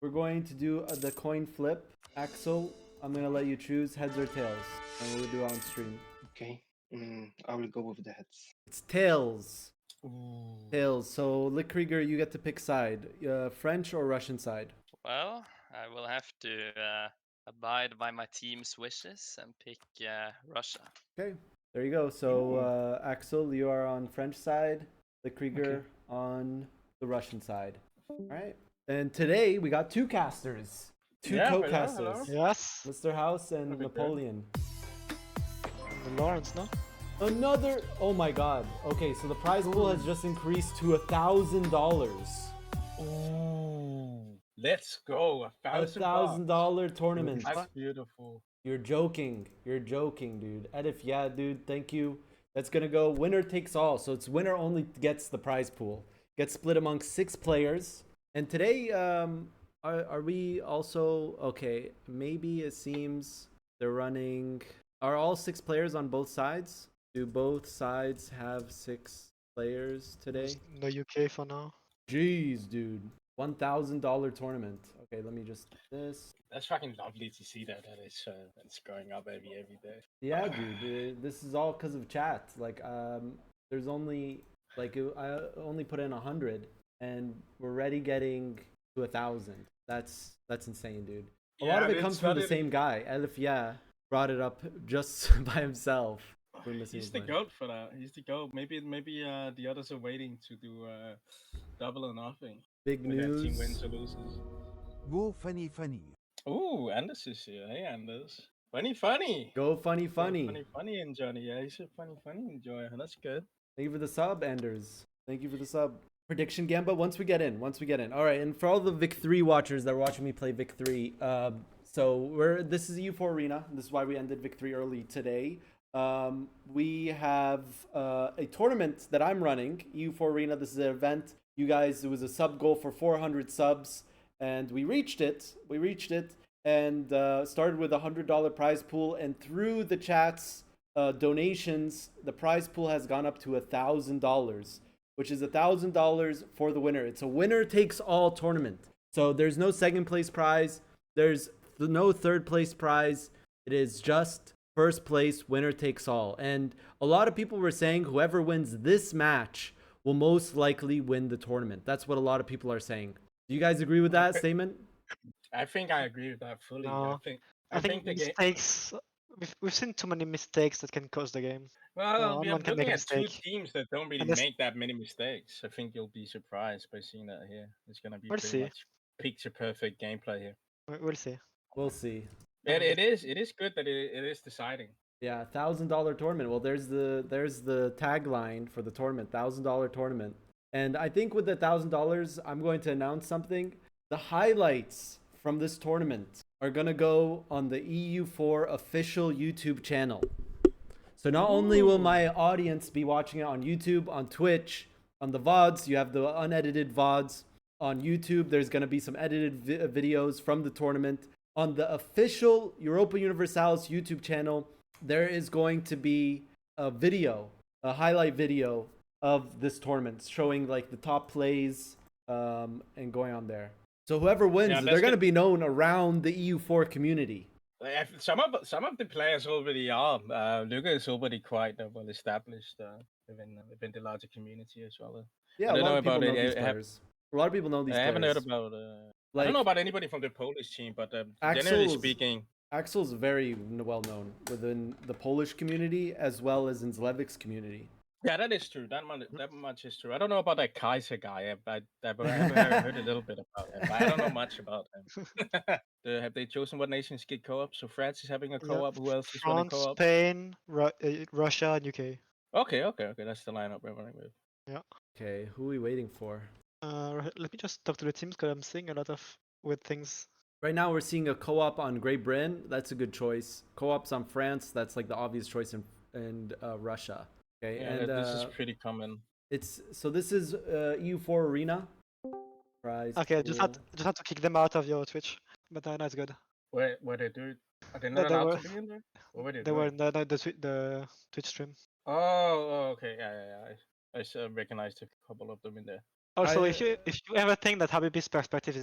we're going to do the coin flip. Axel, I'm gonna let you choose heads or tails, and we'll do it on stream. Okay. I will go with the heads. It's tails. Ooh. Tails. So, Lick Krieger, you get to pick side. French or Russian side? Well, I will have to abide by my team's wishes and pick Russia. Okay, there you go. So, Axel, you are on French side. Lick Krieger on the Russian side. All right. And today we got two casters, two co-casters. Yes. Mr. House and That'd be good. Napoleon. Lawrence, no? Another. Oh my God. Okay, so the prize pool has just increased to $1,000. Ooh. Let's go. $1,000 tournament. That's beautiful. You're joking. You're joking, dude. Edif, yeah, dude. Thank you. That's gonna go winner takes all. So it's winner only gets the prize pool. Gets split among 6 players. And today, are we also okay? Maybe it seems they're running. Are all 6 players on both sides? Do both sides have 6 players today? No UK for now. Jeez, dude. $1,000 tournament. Okay, let me just do this. That's fucking lovely to see that it's going up every day. Yeah, dude. This is all because of chat. Like, there's only I only put in 100, and we're already getting to 1,000. That's insane, dude. A lot of it comes from the same guy. Elif, yeah, brought it up just by himself. He's the goat for that. He's the goat. Maybe the others are waiting to do double or nothing. Big We have news. team wins or loses. Go funny. Ooh, Anders is here. Hey, Anders. Funny. Go funny. Funny and Johnny. Yeah, he's a funny enjoyer. That's good. Thank you for the sub, Anders. Thank you for the sub. Prediction Gamba, once we get in. All right, and for all the Vic 3 watchers that are watching me play Vic 3, this is EU4 Arena. This is why we ended Vic 3 early today. We have a tournament that I'm running, EU4 Arena. This is an event. You guys, it was a sub goal for 400 subs, and we reached it. And started with a $100 prize pool, and through the chat's donations, the prize pool has gone up to $1,000, which is $1,000 for the winner. It's a winner takes all tournament. So there's no second place prize. There's no third place prize. It is just first place, winner takes all. And a lot of people were saying whoever wins this match will most likely win the tournament. That's what a lot of people are saying. Do you guys agree with that statement? I think I agree with that fully. No. I think the game. mistakes. We've seen too many mistakes that can cost the game. Well, anyone can looking make a at two mistake. teams that don't really And this- make that many mistakes. I think you'll be surprised by seeing that here. It's gonna be We'll pretty see. much picture perfect gameplay here. We'll see. We'll see. It is good that it is deciding. Yeah, $1,000 tournament. Well, there's the tagline for the tournament, $1,000 tournament. And I think with the $1,000, I'm going to announce something. The highlights from this tournament are gonna go on the EU4 official YouTube channel. So not only will my audience be watching it on YouTube, on Twitch, on the VODs, you have the unedited VODs on YouTube. There's gonna be some edited videos from the tournament. On the official Europa Universalis YouTube channel, there is going to be a video, a highlight video of this tournament showing like the top plays and going on there. So whoever wins, they're going to be known around the EU4 community. Some of the players already are. Luca is already quite well established within the larger community as well. Yeah, a lot of people know these players. A lot of people know these players. I haven't heard about. I don't know about anybody from the Polish team, but generally speaking, Axel's very well known within the Polish community as well as in Zlevic's community. Yeah, that is true. That much is true. I don't know about that Kaiser guy. I've heard a little bit about him, but I don't know much about him. Have they chosen what nations get co-op? So France is having a co-op. Who else is running France, co-op? Spain, Russia, and UK. Okay. That's the lineup we're running with. Yeah. Okay, who are we waiting for? Let me just talk to the teams because I'm seeing a lot of weird things. Right now we're seeing a co-op on Great Britain. That's a good choice. Co-ops on France. That's like the obvious choice in Russia. Okay, yeah, and this is pretty common. This is EU4 Arena. Prize Okay, pool. just had to kick them out of your Twitch, but that's good. Where they do it? Are they not allowed to be in there? Or were They were in the Twitch stream. Oh, okay. Yeah. I recognized a couple of them in there. Also, I- if you ever think that Habibi's perspective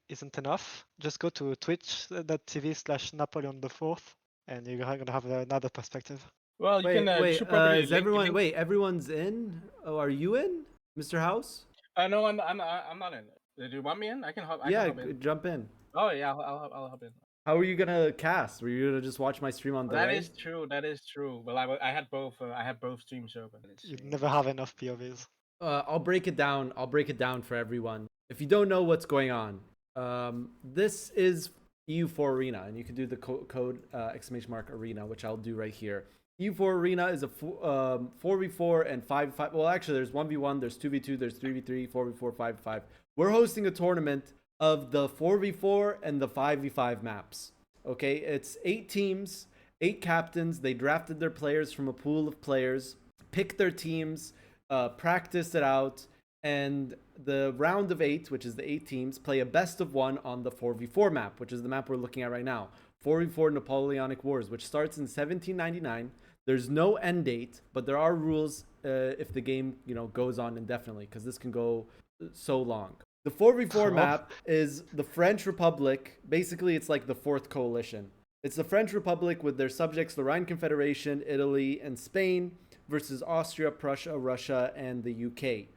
isn't enough, just go to twitch.tv/Napoleon IV, and you're gonna have another perspective. Well, you Wait, can. You wait. should probably Is link- everyone? link- Wait, everyone's in. Oh, are you in, Mr. House? No, I'm not in. Do you want me in? I can hop. I Yeah, can hop in. jump in. Oh yeah, I'll hop in. How are you gonna cast? Were you gonna just watch my stream on delay? That is true. That is true. Well, I had both. I had both streams open. You never have enough POVs. I'll break it down. I'll break it down for everyone. If you don't know what's going on, this is EU4 Arena, and you can do the code !arena, which I'll do right here. EU4 Arena is a 4v4 and 5v5. Well, actually, there's 1v1, there's 2v2, there's 3v3, 4v4, 5v5. We're hosting a tournament of the 4v4 and the 5v5 maps. Okay, it's 8 teams, 8 captains. They drafted their players from a pool of players, picked their teams, practiced it out, and the round of 8, which is the 8 teams, play a best of 1 on the 4v4 map, which is the map we're looking at right now. 4v4 Napoleonic Wars, which starts in 1799. There's no end date, but there are rules if the game, goes on indefinitely, because this can go so long. The 4v4 map is the French Republic. Basically, it's like the Fourth Coalition. It's the French Republic with their subjects, the Rhine Confederation, Italy, and Spain, versus Austria, Prussia, Russia, and the UK.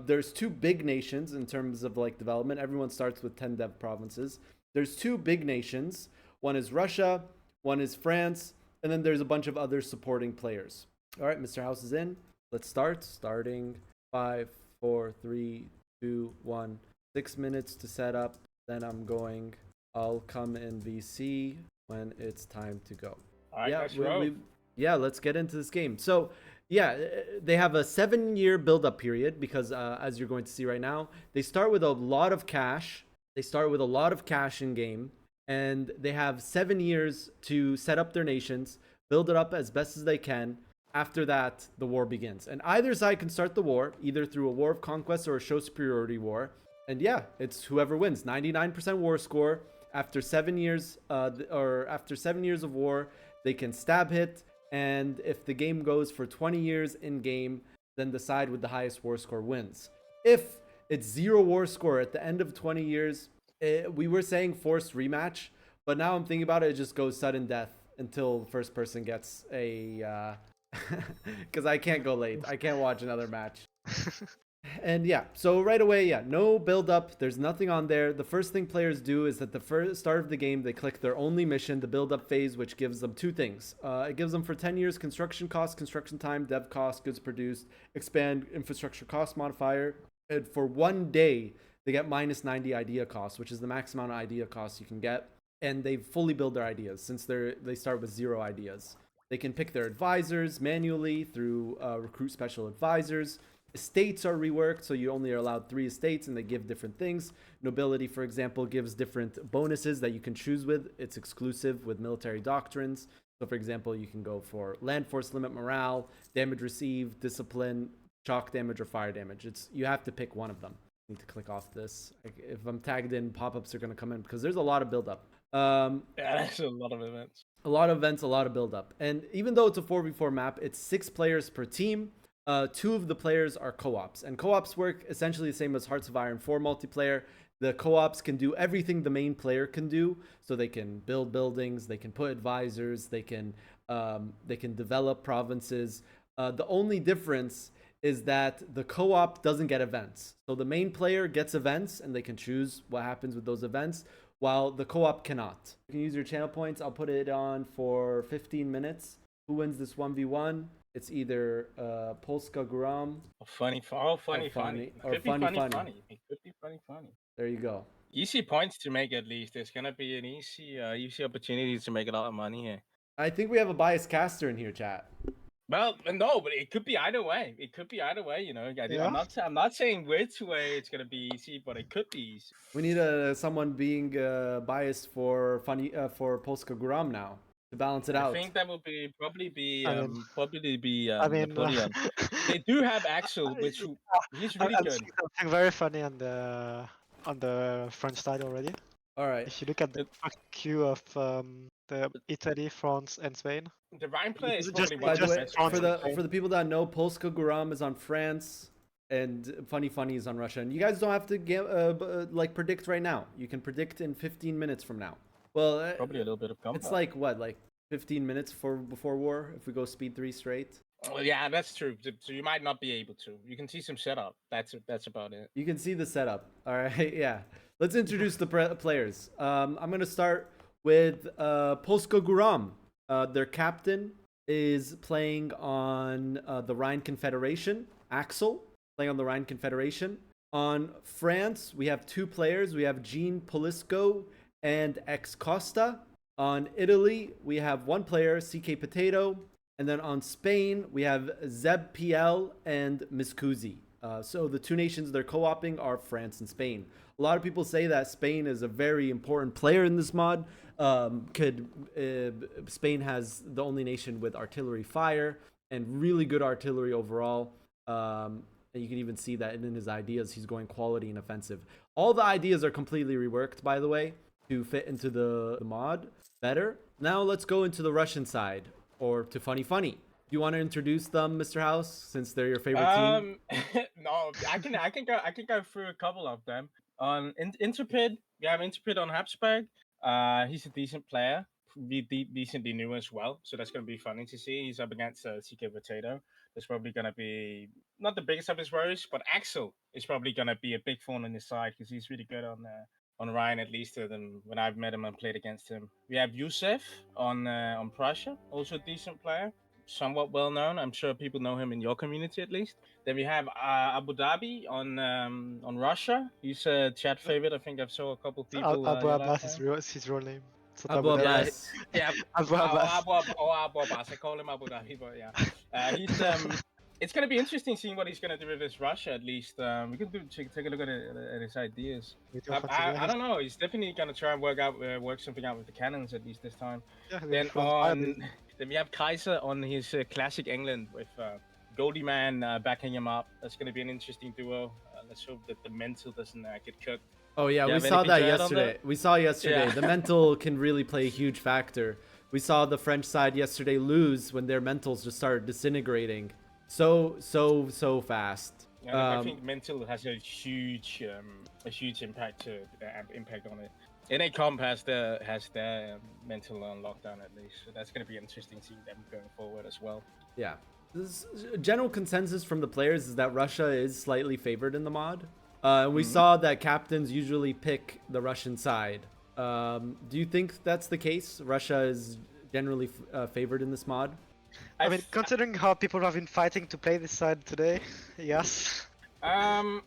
There's 2 big nations in terms of development. Everyone starts with 10 dev provinces. There's 2 big nations. One is Russia, one is France, and then there's a bunch of other supporting players. All right, Mr. House is in. Let's start. Starting 5, 4, 3, 2, 1. 6 minutes to set up. Then I'll come in VC when it's time to go. All right, yeah, let's get into this game. So, yeah, they have a 7-year build-up period because, as you're going to see right now, they start with a lot of cash. In game, and they have 7 years to set up their nations, build it up as best as they can. After that, the war begins, and either side can start the war either through a war of conquest or a show superiority war. And yeah, it's whoever wins. 99% war score. After 7 years, after 7 years of war, they can stab hit. And if the game goes for 20 years in game, then the side with the highest war score wins. If it's 0 war score at the end of 20 years, we were saying forced rematch, but now I'm thinking about it, it just goes sudden death until the first person gets a... Because I can't go late. I can't watch another match. And yeah, so right away, yeah, no build up. There's nothing on there. The first thing players do is at the first start of the game, they click their only mission, the build up phase, which gives them 2 things. It gives them for 10 years construction cost, construction time, dev cost, goods produced, expand infrastructure cost modifier. And for 1 day, they get minus 90 idea cost, which is the max amount of idea costs you can get. And they fully build their ideas since they start with 0 ideas. They can pick their advisors manually through recruit special advisors. Estates are reworked, so you only are allowed 3 estates, and they give different things. Nobility, for example, gives different bonuses that you can choose with. It's exclusive with military doctrines. So, for example, you can go for land force limit morale, damage received, discipline, shock damage, or fire damage. You have to pick one of them. I need to click off this. If I'm tagged in, pop-ups are going to come in because there's a lot of build-up. Yeah, that's a lot of events. A lot of events, a lot of build-up. And even though it's a 4v4 map, it's 6 players per team. 2 of the players are co-ops, and co-ops work essentially the same as Hearts of Iron 4 multiplayer. The co-ops can do everything the main player can do, so they can build buildings, they can put advisors, they can develop provinces. The only difference is that the co-op doesn't get events. So the main player gets events, and they can choose what happens with those events, while the co-op cannot. You can use your channel points. I'll put it on for 15 minutes. Who wins this 1v1? It's either Polska Gurom or funny. It could be funny. There you go. Easy points to make at least. There's gonna be an easy opportunity to make a lot of money here. I think we have a biased caster in here, chat. Well, no, but it could be either way. Yeah. I'm not saying which way it's gonna be easy, but it could be easy. We need someone being biased for Polska Gurom now to balance it out. I think that would probably be I mean, Napoleon. They do have Axel, which he's really I'm good. seeing something very funny on the French side already. All right. If you look at the queue of the Italy, France, and Spain. The Rhine player is Just- probably By one the of the way, best. France for and Spain. the people that know, Polska Gurom is on France. and funny is on Russia. And you guys don't have to like predict right now. You can predict in 15 minutes from now. Well, Probably a little bit of combat. it's like what, like 15 minutes before war if we go speed 3 straight. Well, yeah, that's true. So you might not be able to. You can see some setup. That's about it. You can see the setup. All right, yeah. Let's introduce the players. I'm gonna start with Polska Gurom. Their captain is playing on the Rhine Confederation. Axel playing on the Rhine Confederation. On France, we have 2 players. We have Jean Polisco and X Costa. On Italy, we have 1 player, CK Potato. And then on Spain, we have Zeb PL and Miscusi. So the 2 nations they're co-oping are France and Spain. A lot of people say that Spain is a very important player in this mod. Spain has the only nation with artillery fire and really good artillery overall. And you can even see that in his ideas, he's going quality and offensive. All the ideas are completely reworked, by the way, to fit into the mod better. Now let's go into the Russian side, or to funny. Do you want to introduce them, Mr. House, since they're your favorite team? No, I can go through a couple of them. On Intrepid, we have Intrepid on Habsburg. He's a decent player, decently new as well, so that's going to be funny to see. He's up against CK Potato. That's probably going to be not the biggest of his worries, but Axel is probably going to be a big thorn in his side because he's really good on Ryan, at least than when I've met him and played against him. We have Yusef on Prussia, also a decent player, somewhat well known. I'm sure people know him in your community at least. Then we have Abu Dhabi on Russia. He's a chat favorite. I think I've saw a couple people. Abu Abbas is his real name. It's not Abu Abbas. Yeah, Abu Abbas. Abu Abbas. I call him Abu Dhabi, but yeah, he's It's gonna be interesting seeing what he's gonna do with this Russia. At least we can take a look at his ideas. I don't know. He's definitely gonna try and work something out with the cannons at least this time. Yeah, Then we have Kaiser on his classic England with Goldie Man backing him up. That's gonna be an interesting duo. Let's hope that the mental doesn't get cooked. Oh yeah, we saw that yesterday. We saw yesterday. The mental can really play a huge factor. We saw the French side yesterday lose when their mentals just started disintegrating so fast. I think mental has a huge impact on it. NA Comp has their mental on lockdown at least, so that's going to be interesting seeing them going forward as well. Yeah, this general consensus from the players is that Russia is slightly favored in the mod. We saw that captains usually pick the Russian side. Do you think that's the case? Russia is generally favored in this mod? I mean, considering how people have been fighting to play this side today, yes. I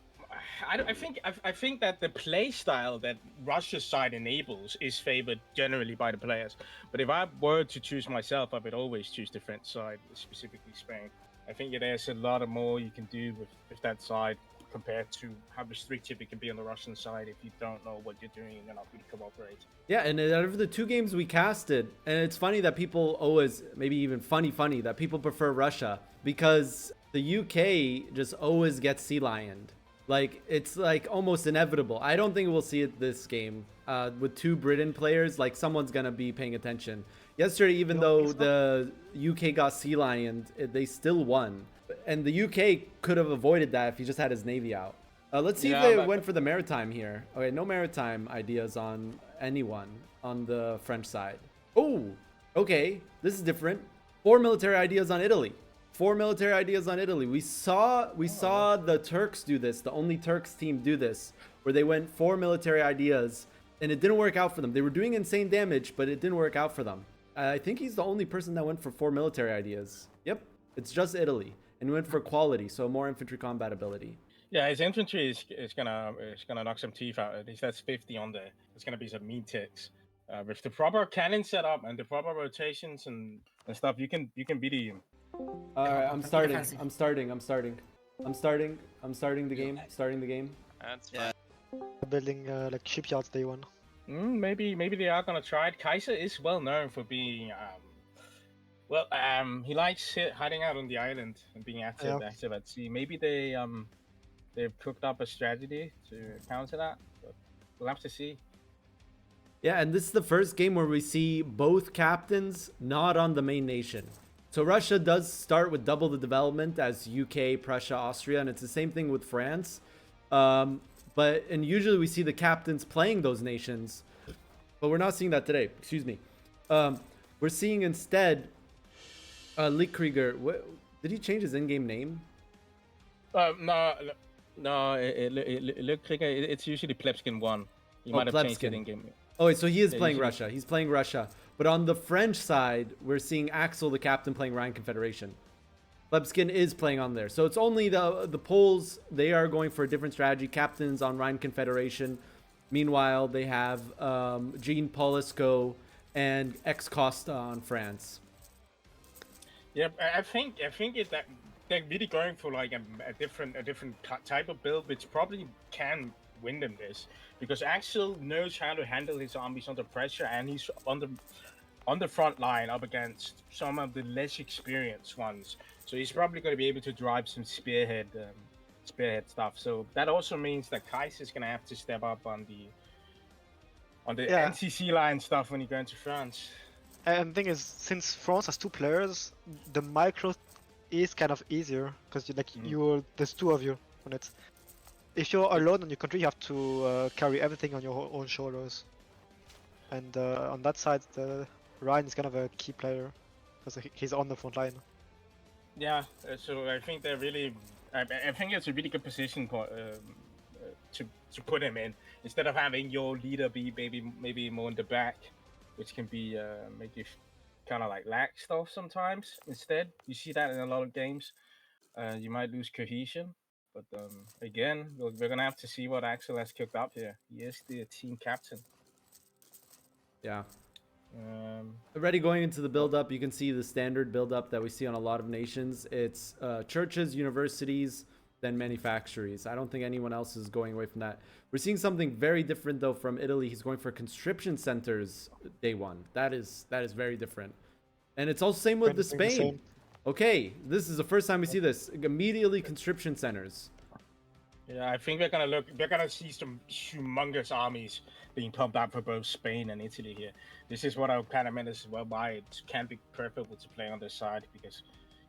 think that the play style that Russia's side enables is favored generally by the players. But if I were to choose myself, I would always choose the French side, specifically Spain. I think there's a lot more you can do with that side compared to how restrictive it can be on the Russian side if you don't know what you're doing and you're not really cooperating. Yeah, and out of the 2 games we casted, and it's funny that people always, maybe even funny, that people prefer Russia because the UK just always gets sea lioned. Like, it's like almost inevitable. I don't think we'll see it this game. With 2 Britain players, like someone's gonna be paying attention. Yesterday, even though the UK got sea lioned, they still won. And the UK could have avoided that if he just had his navy out. Let's see if they went for the maritime here. Okay, no maritime ideas on anyone on the French side. Oh, okay, this is different. 4 military ideas on Italy. 4 military ideas on Italy. We saw the Turks do this, the OnlyTurks team do this, where they went 4 military ideas, and it didn't work out for them. They were doing insane damage, but it didn't work out for them. I think he's the only person that went for 4 military ideas. Yep, it's just Italy. And went for quality, so more infantry combat ability. Yeah, his infantry is gonna knock some teeth out. At least that's 50 on there. It's gonna be some mean ticks. With the proper cannon setup and the proper rotations and stuff, you can beat him. Alright, I'm starting the game. That's Yeah. Building like shipyards day 1. Maybe they are gonna try it. Kaiser is well known for being he likes hiding out on the island and being active at sea. Maybe they've cooked up a strategy to counter that, but we'll have to see. Yeah, and this is the first game where we see both captains not on the main nation. So Russia does start with double the development as UK, Prussia, Austria, and it's the same thing with France. And usually we see the captains playing those nations, but we're not seeing that today. Excuse me. We're seeing instead Lichtkrieger. Did he change his in-game name? No. It's usually Plebskin 1. You might have changed it in game. Oh, wait, so he is Yeah, playing usually- Russia. He's playing Russia. But on the French side, we're seeing Axel, the captain, playing Rhine Confederation. Plebskin is playing on there. So it's only the Poles. They are going for a different strategy. Captains on Rhine Confederation. Meanwhile, they have Jean Polisko and Ex Costa on France. Yeah, I think that they're really going for like a different type of build, which probably can win them this, because Axel knows how to handle his armies under pressure, and he's on the front line up against some of the less experienced ones. So he's probably going to be able to drive some spearhead stuff. So that also means that Kaiser's going to have to step up on the Yeah. NCC line stuff when you go into France. And the thing is, since France has 2 players, the micro is kind of easier because there's 2 of you on it. If you're alone on your country, you have to carry everything on your own shoulders. And on that side, Ryan is kind of a key player because he's on the front line. Yeah, so I think they're really. I think it's a really good position to put him in, instead of having your leader be maybe more in the back, which can be make you kind of like lack stuff sometimes. Instead, you see that in a lot of games. You might lose cohesion, but again, we're gonna have to see what Axel has cooked up here. He is the team captain. Yeah. Already going into the build-up, you can see the standard build-up that we see on a lot of nations. It's churches, universities, then manufactories. I don't think anyone else is going away from that. We're seeing something very different though from Italy. He's going for conscription centers day 1. That is very different. And it's also same with the Spain. Okay, this is the first time we see this. Immediately conscription centers. Yeah, I think we're gonna see some humongous armies being pumped up for both Spain and Italy here. This is what I kind of meant as well, why it can be preferable to play on this side, because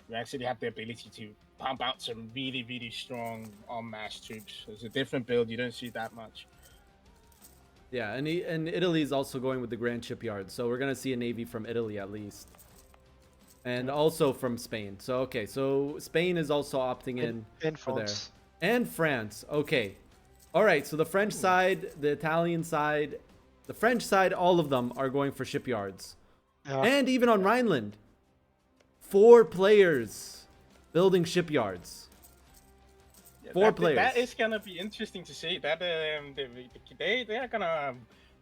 you actually have the ability to pump out some really, really strong en masse troops. It's a different build, you don't see that much. Yeah, and Italy is also going with the Grand Shipyard, so we're gonna see a navy from Italy at least, and also from Spain. So okay, so Spain is also opting in for there. France. And France. Okay. All right. So the French side, the Italian side, the French side, all of them are going for shipyards. Yeah. And even on Rhineland, 4 players building shipyards. Yeah, 4 players. That is gonna be interesting to see. That they are gonna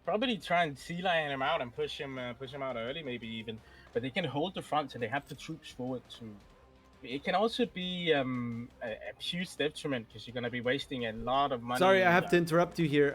probably try and sea lion him out and push him out early, maybe even. But they can hold the front, and they have the troops forward to. It can also be a huge detriment, because you're going to be wasting a lot of money. Sorry, I have to interrupt you here.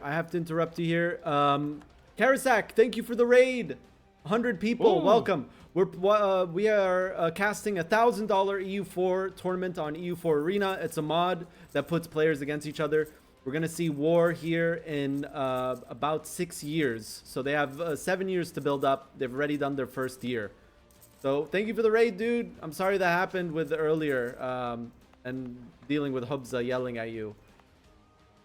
Karasak, thank you for the raid. 100 people, Ooh. welcome. We are casting $1,000 EU4 tournament on EU4 Arena. It's a mod that puts players against each other. We're going to see war here in about 6 years. So they have 7 years to build up. They've already done their first year. So thank you for the raid, dude. I'm sorry that happened with earlier and dealing with Hubza yelling at you.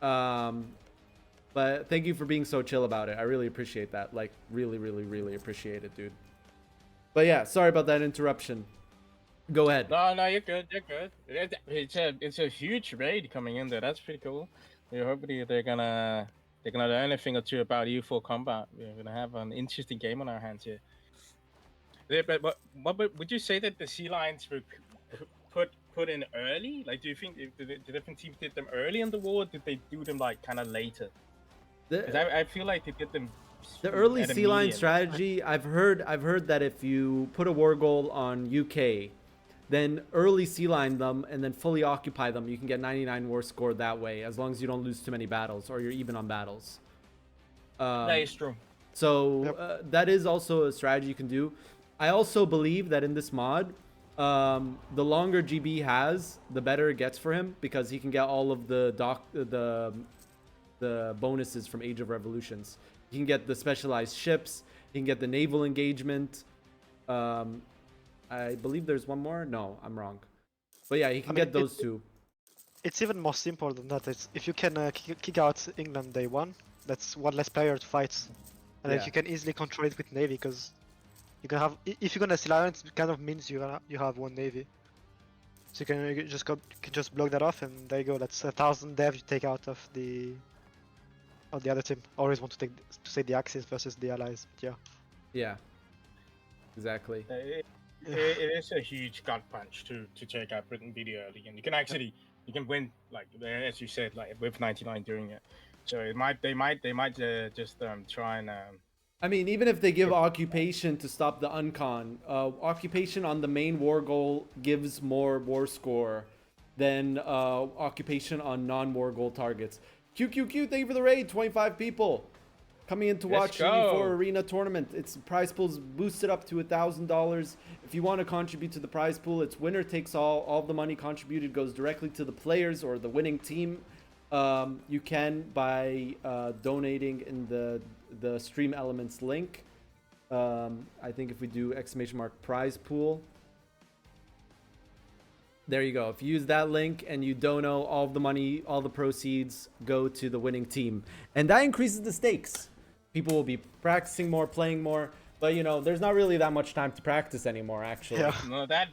But thank you for being so chill about it. I really appreciate that. Like, really, really, really appreciate it, dude. But yeah, sorry about that interruption. Go ahead. No, you're good. It's a huge raid coming in there. That's pretty cool. Hopefully they're gonna learn a thing or two about EU4 combat. We're gonna have an interesting game on our hands here. Yeah, but what would you say that the sea lions were put in early? Like, do you think the different teams did them early in the war, or did they do them like kind of later? Because I feel like they did them. The early at a sea line median. strategy, I've heard that if you put a war goal on UK, then early sea line them and then fully occupy them, you can get 99 war score that way, as long as you don't lose too many battles or you're even on battles. That is true. So that is also a strategy you can do. I also believe that in this mod, the longer GB has, the better it gets for him, because he can get all of the bonuses from Age of Revolutions. He can get the specialized ships. He can get the naval engagement. I believe there's one more. No, I'm wrong. But yeah, he can mean, get those two. It's even more simple than that. It's if you can kick out England day one, that's one less player to fight, and then Yeah. you can easily control it with navy because you can have if you're gonna seal islands, it kind of means you have one navy. So you can just block that off, and there you go. That's 1,000 dev you take out of the other team. Always want to say the Axis versus the allies. But yeah. Yeah. Exactly. It is a huge gut punch to take out Britain video early, and you can win, like as you said, like with 99 doing it. So they might just try and I mean, even if they give occupation to stop the uncon, occupation on the main war goal gives more war score than occupation on non-war goal targets. QQQ, thank you for the raid, 25 people coming in to watch the EU4 Arena tournament. Its prize pool's boosted up to $1,000. If you want to contribute to the prize pool, it's winner takes all. All of the money contributed goes directly to the players or the winning team. You can by donating in the stream elements link. I think if we do ! prize pool, there you go. If you use that link and you dono, all of the money, all the proceeds go to the winning team, and that increases the stakes. People will be practicing more, playing more. But you know, there's not really that much time to practice anymore, actually. Yeah. No, that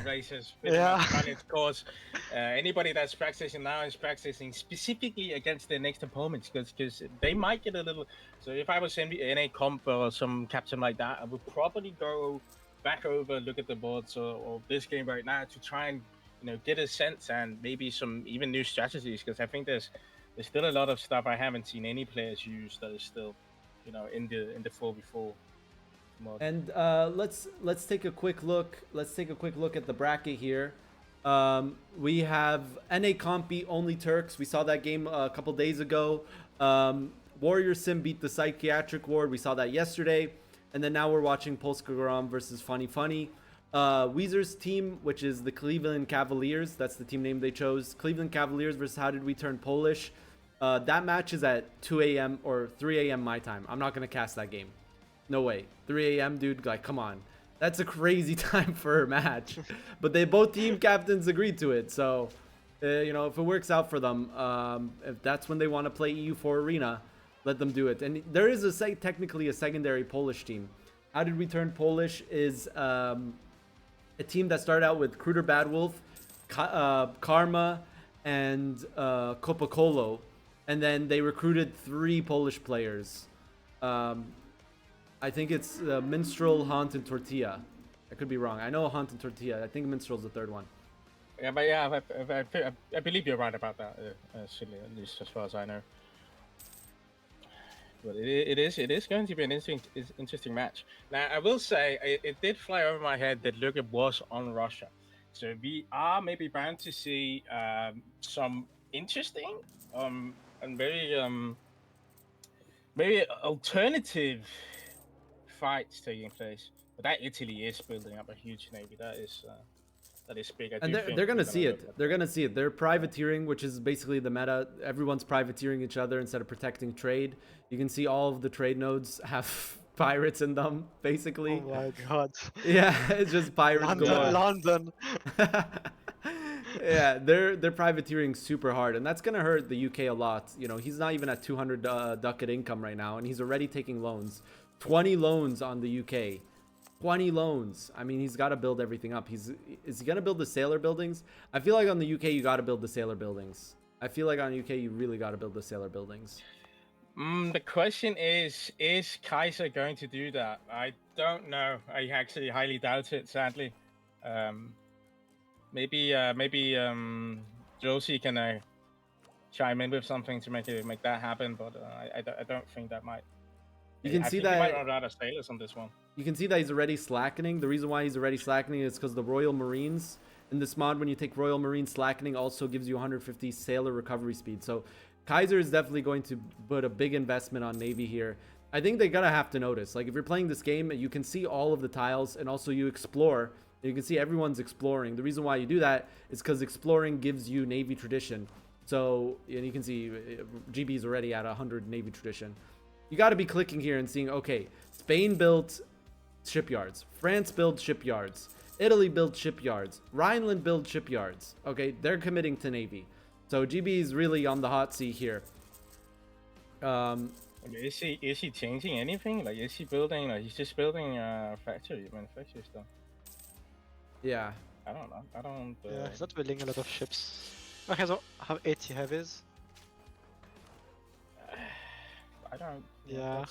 race has pretty much run its course. Anybody that's practicing now is practicing specifically against their next opponents because they might get a little. So if I was in a comp or some captain like that, I would probably go back over, look at the boards or this game right now to try and get a sense and maybe some even new strategies, because I think there's still a lot of stuff I haven't seen any players use that is still in the 4v4 mod. And let's take a quick look. Let's take a quick look at the bracket here. We have NA Comp beat OnlyTurks. We saw that game a couple days ago. Warrior Sim beat the Psychriatic Ward. We saw that yesterday. And then now we're watching Polska Gurom versus funnyfunny. Weezer's team, which is the Cleveland Cavaliers, that's the team name they chose. Cleveland Cavaliers versus How Did We Turn Polish. That match is at 2 a.m. or 3 a.m. my time. I'm not going to cast that game. No way. 3 a.m., dude. Like, come on. That's a crazy time for a match. But both team captains agreed to it. So, if it works out for them, if that's when they want to play EU4 Arena, let them do it. And there is technically a secondary Polish team. How Did We Turn Polish is a team that started out with Kruder Badwolf, Karma, and Kopakolo. And then they recruited 3 Polish players. I think it's Minstrel, Haunt, and Tortilla. I could be wrong. I know Haunt and Tortilla. I think Minstrel's the third one. Yeah, but yeah, I believe you're right about that, at least as far as I know. But it is going to be an interesting match. Now, I will say, it did fly over my head that Luka was on Russia. So we are maybe bound to see some interesting and very alternative fights taking place. But that Italy is building up a huge navy. That is big. And they're gonna see it. They're gonna see it. They're privateering, which is basically the meta. Everyone's privateering each other instead of protecting trade. You can see all of the trade nodes have pirates in them, basically. Oh my god. Yeah, it's just pirates galore. London. Yeah, they're privateering super hard, and that's gonna hurt the UK a lot. He's not even at 200 ducat income right now, and he's already taking loans. 20 loans on the UK. 20 loans. I mean, he's got to build everything up. Is he gonna build the sailor buildings? I feel like on the UK you got to build the sailor buildings. I feel like on UK you really got to build the sailor buildings. The question is Kaiser going to do that? I don't know. I actually highly doubt it, sadly. Maybe Josie can chime in with something to make that happen, but I don't think that might. You can see that he might run out of sailors on this one. You can see that he's already slackening. The reason why he's already slackening is because the Royal Marines in this mod, when you take Royal Marine slackening, also gives you 150 sailor recovery speed. So Kaiser is definitely going to put a big investment on Navy here. I think they're gonna have to notice. Like, if you're playing this game, you can see all of the tiles, and also you explore. You can see everyone's exploring. The reason why you do that is because exploring gives you Navy tradition. So, and you can see GB is already at 100 Navy tradition. You got to be clicking here and seeing, okay, Spain built shipyards. France builds shipyards. Italy builds shipyards. Rhineland builds shipyards. Okay, they're committing to navy. So GB is really on the hot seat here. Is he changing anything? Like, is he building? Like, he's just building manufacturing stuff. Yeah. I don't know. I don't. Yeah, he's not building a lot of ships. Okay, so have 80 heavies. I don't. Yeah.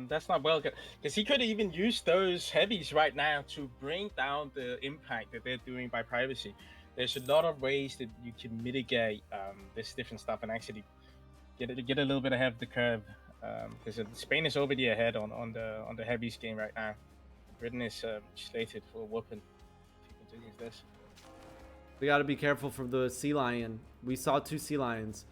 That's not well, because he could even use those heavies right now to bring down the impact that they're doing by privacy. There's a lot of ways that you can mitigate this different stuff and actually get a little bit ahead of the curve. Because Spain is already ahead on the heavies game right now. Britain is slated for a whooping if he continues this. We got to be careful from the sea lion. We saw 2 sea lions.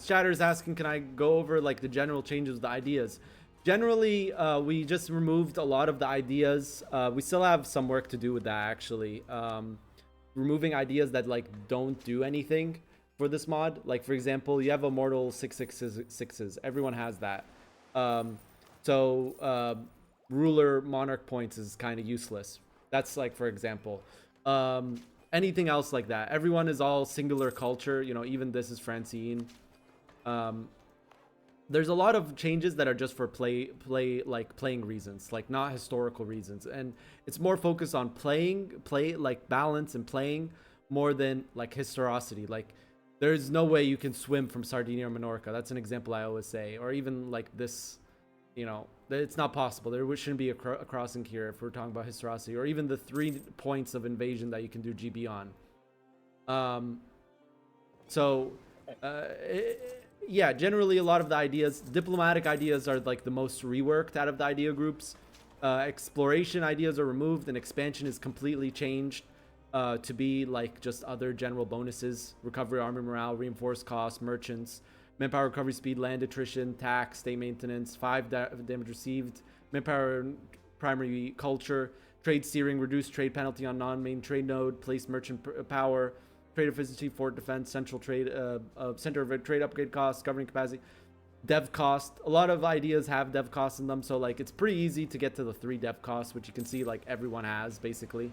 Chatter is asking, can I go over like the general changes, the ideas? Generally, we just removed a lot of the ideas. We still have some work to do with that, actually. Removing ideas that like don't do anything for this mod. Like, for example, you have immortal 666s. Everyone has that. Ruler monarch points is kind of useless. That's like, for example. Anything else like that. Everyone is all singular culture. You know, even this is Francine. There's a lot of changes that are just for playing reasons, like not historical reasons, and it's more focused on play like balance and playing more than like historicity. Like, there's no way you can swim from Sardinia or Minorca. That's an example I always say. Or even like this, you know, it's not possible. There shouldn't be a crossing here if we're talking about historicity. Or even the 3 points of invasion that you can do GB on. Yeah, generally a lot of the ideas, diplomatic ideas are like the most reworked out of the idea groups. Exploration ideas are removed and expansion is completely changed to be like just other general bonuses: recovery, army morale, reinforced cost, merchants, manpower recovery speed, land attrition, tax, state maintenance, 5 damage received, manpower primary culture, trade steering, reduced trade penalty on non-main trade node, place merchant power, trade efficiency, fort defense, central trade, center of trade upgrade costs, governing capacity, dev cost. A lot of ideas have dev costs in them, so like it's pretty easy to get to the 3 dev costs, which you can see like everyone has basically.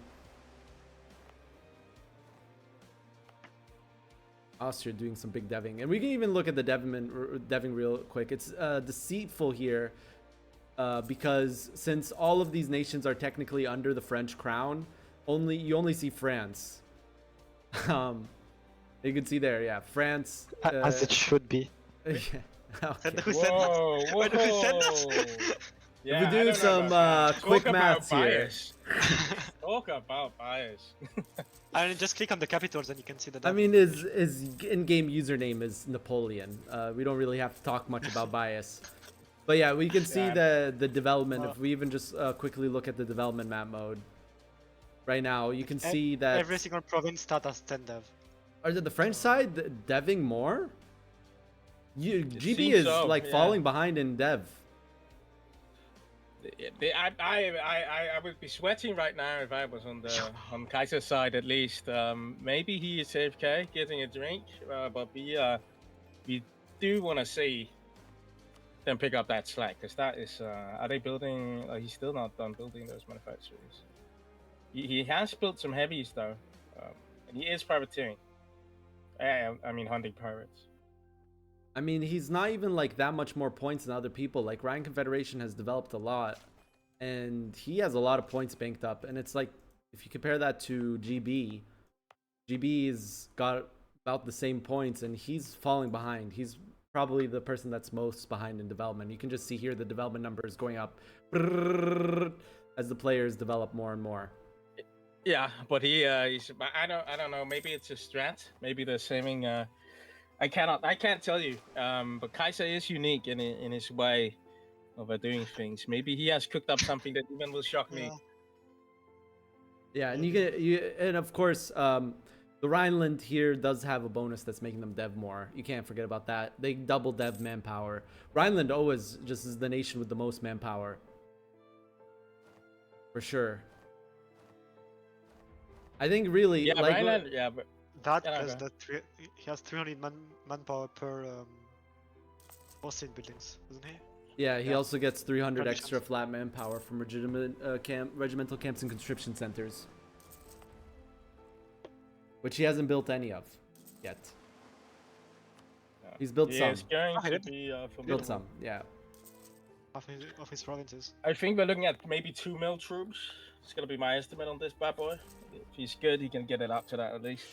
Austria doing some big deving, and we can even look at the deving real quick. It's deceitful here because since all of these nations are technically under the French crown, you only see France. You can see there, yeah, France. As it should be. Yeah. Okay. Who said that? Whoa. Who said that? Yeah, If we do some quick maths here. Talk about bias. I mean, just click on the capitals and you can see the. I mean, his in-game username is Napoleon. We don't really have to talk much about bias. But yeah, we can see the development. If we even just quickly look at the development map mode. Right now, you can see that every single province starts as 10 dev. Are the French side deving more? GB is so, like yeah. falling behind in dev. I would be sweating right now if I was on Kaiser's side at least. Maybe he is AFK getting a drink, but we do want to see them pick up that slack, because that is are they building? He's still not done building those manufacturers. He has built some heavies though, and he is privateering. I mean hunting pirates. I mean, he's not even like that much more points than other people. Like Ryan Confederation has developed a lot, and he has a lot of points banked up. And it's like, if you compare that to GB's got about the same points, and he's falling behind. He's probably the person that's most behind in development. You can just see here the development numbers going up as the players develop more and more. Yeah, but he's. I don't know. Maybe it's a strat. Maybe they're saving. I can't tell you. But Kaiser is unique in his way of doing things. Maybe he has cooked up something that even will shock me. Yeah, and and of course, the Rhineland here does have a bonus that's making them dev more. You can't forget about that. They double dev manpower. Rhineland always just is the nation with the most manpower, for sure. I think really, Yeah, like, Rhineland. Yeah, but That Yeah, plus okay. he has 300 manpower per 4 buildings, doesn't he? Yeah, he Yeah. also gets 300 Conditions. extra flat manpower from regimental camps and conscription centers, which he hasn't built any of yet. He's built He some. is going Oh, he to did. be Built formidable. some, yeah. Of his provinces. I think we're looking at maybe 2 mil troops. It's gonna be my estimate on this bad boy. If he's good, he can get it up to that at least.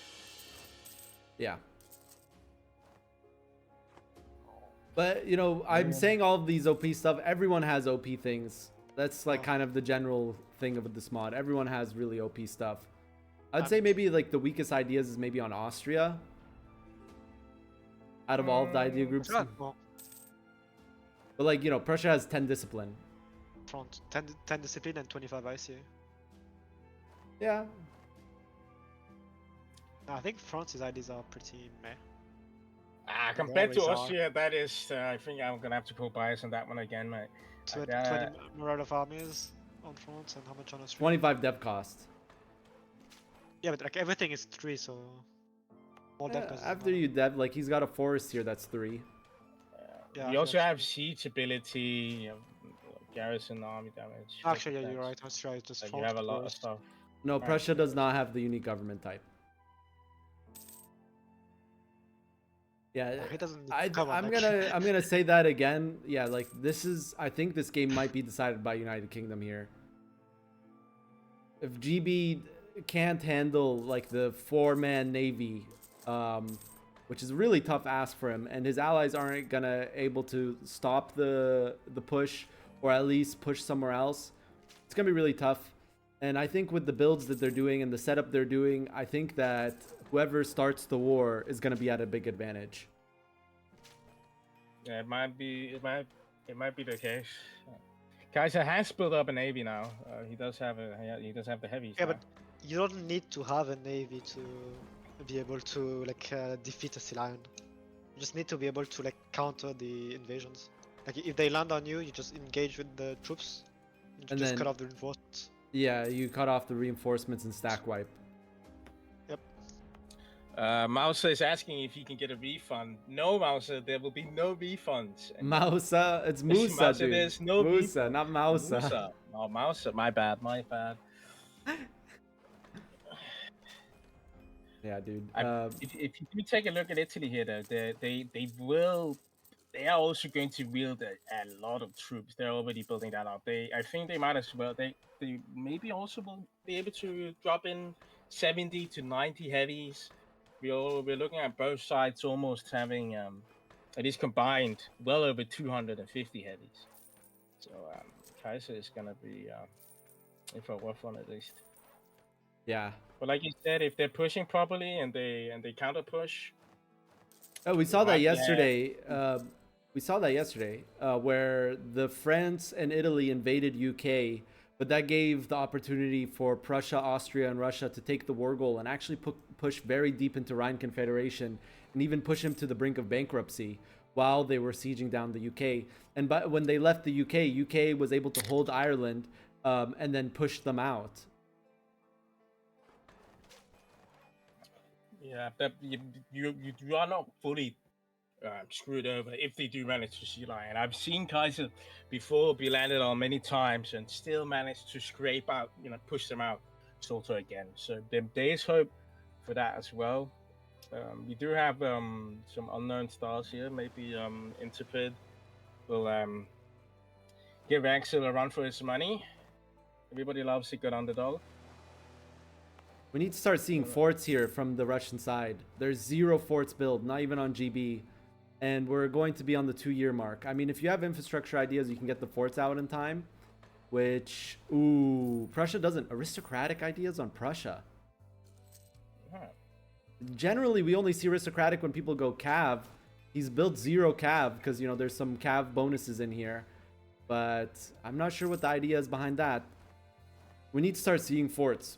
Yeah. But, you know, I'm saying all of these OP stuff. Everyone has OP things. That's like Oh. kind of the general thing of this mod. Everyone has really OP stuff. I'd I'm- say maybe like the weakest ideas is maybe on Austria. Out of all of the idea groups. Yeah, well, But like, you know, Prussia has 10 discipline. front 10 discipline and 25 ICA. Yeah. No, I think France's ideas are pretty meh. Compared to always are. Austria, that is, I think I'm gonna have to pull bias on that one again, mate. 20 morale of armies on France and how much on Austria? 25 dev cost. Yeah, but like everything is 3, so more dev doesn't After matter. you dev, like he's got a forest here that's 3. Yeah, You also actually- have siege ability, garrison army damage. Actually, yeah, that's- you're right. Austria is just Like, France. you have a lot of forest. stuff. No, Right. Prussia does not have the unique government type. Yeah, He doesn't. Come on, I'm like- gonna say that again. Yeah, like this is. I think this game might be decided by United Kingdom here. If GB can't handle like the 4-man navy, which is a really tough ask for him, and his allies aren't gonna able to stop the push or at least push somewhere else, it's gonna be really tough. And I think with the builds that they're doing and the setup they're doing, I think that whoever starts the war is gonna be at a big advantage. Yeah, it might be the case. Kaiser has built up a navy now. He does have the heavies. Yeah, now. but you don't need to have a navy to be able to like defeat a sea lion. You just need to be able to like counter the invasions. Like if they land on you, you just engage with the troops. You And just then- cut off the reinforcements. Yeah, you cut off the reinforcements and stack wipe. Mauser is asking if he can get a refund. No, Mauser, there will be no refunds. And Mausa, it's Musa, Mauser, dude. there's no Musa, not Mausa. Mauser. Oh, Mauser, my bad. Yeah, dude. If you do take a look at Italy here, though, they are also going to wield a lot of troops. They're already building that up. I think they might as well. They maybe also will be able to drop in 70 to 90 heavies. We're looking at both sides almost having at least combined well over 250 heavies. So Kaiser is gonna be in for a rough one at least. Yeah. But like you said, if they're pushing properly and they counter push, Oh, we saw that Yeah. yesterday. We saw that yesterday, where the France and Italy invaded UK, but that gave the opportunity for Prussia, Austria, and Russia to take the war goal and actually push very deep into Rhine Confederation and even push him to the brink of bankruptcy while they were sieging down the UK. And when they left the UK was able to hold Ireland and then push them out. yeah, that you are not fully screwed over if they do manage to sea lion. I've seen Kaiser before be landed on many times and still manage to scrape out, push them out, Salto again. So there is hope for that as well. We do have some unknown stars here. Maybe Interpid will give Axel a run for his money. Everybody loves a good underdog. We need to start seeing forts here from the Russian side. There's 0 forts built, not even on GB. And we're going to be on the 2-year mark. I mean, if you have infrastructure ideas, you can get the forts out in time. Which, ooh, Prussia doesn't. Aristocratic ideas on Prussia. Huh. Generally, we only see aristocratic when people go cav. He's built 0 cav because, there's some cav bonuses in here. But I'm not sure what the idea is behind that. We need to start seeing forts.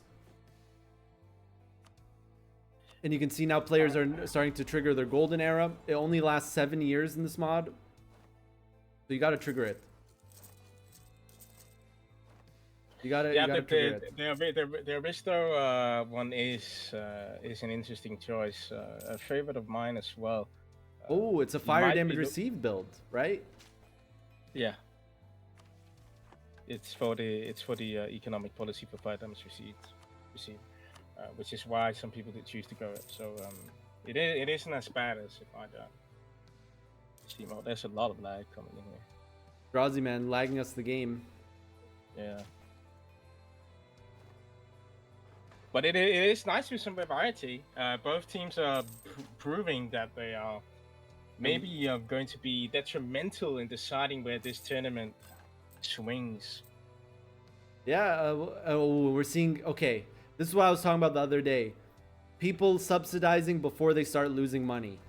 And you can see now players are starting to trigger their golden era. It only lasts 7 years in this mod. So you gotta trigger it. You gotta trigger it. The Aristo one is an interesting choice. A favorite of mine as well. Oh, it's a fire might be damage the- received build, right? Yeah. It's for the economic policy for fire damage received, which is why some people did choose to go it. So it isn't as bad as it might seem. Oh, there's a lot of lag coming in here. Drazi, man, lagging us the game. Yeah. But it is nice with some variety. Both teams are proving that they are maybe going to be detrimental in deciding where this tournament swings. Yeah, we're seeing. Okay, this is what I was talking about the other day. People subsidizing before they start losing money.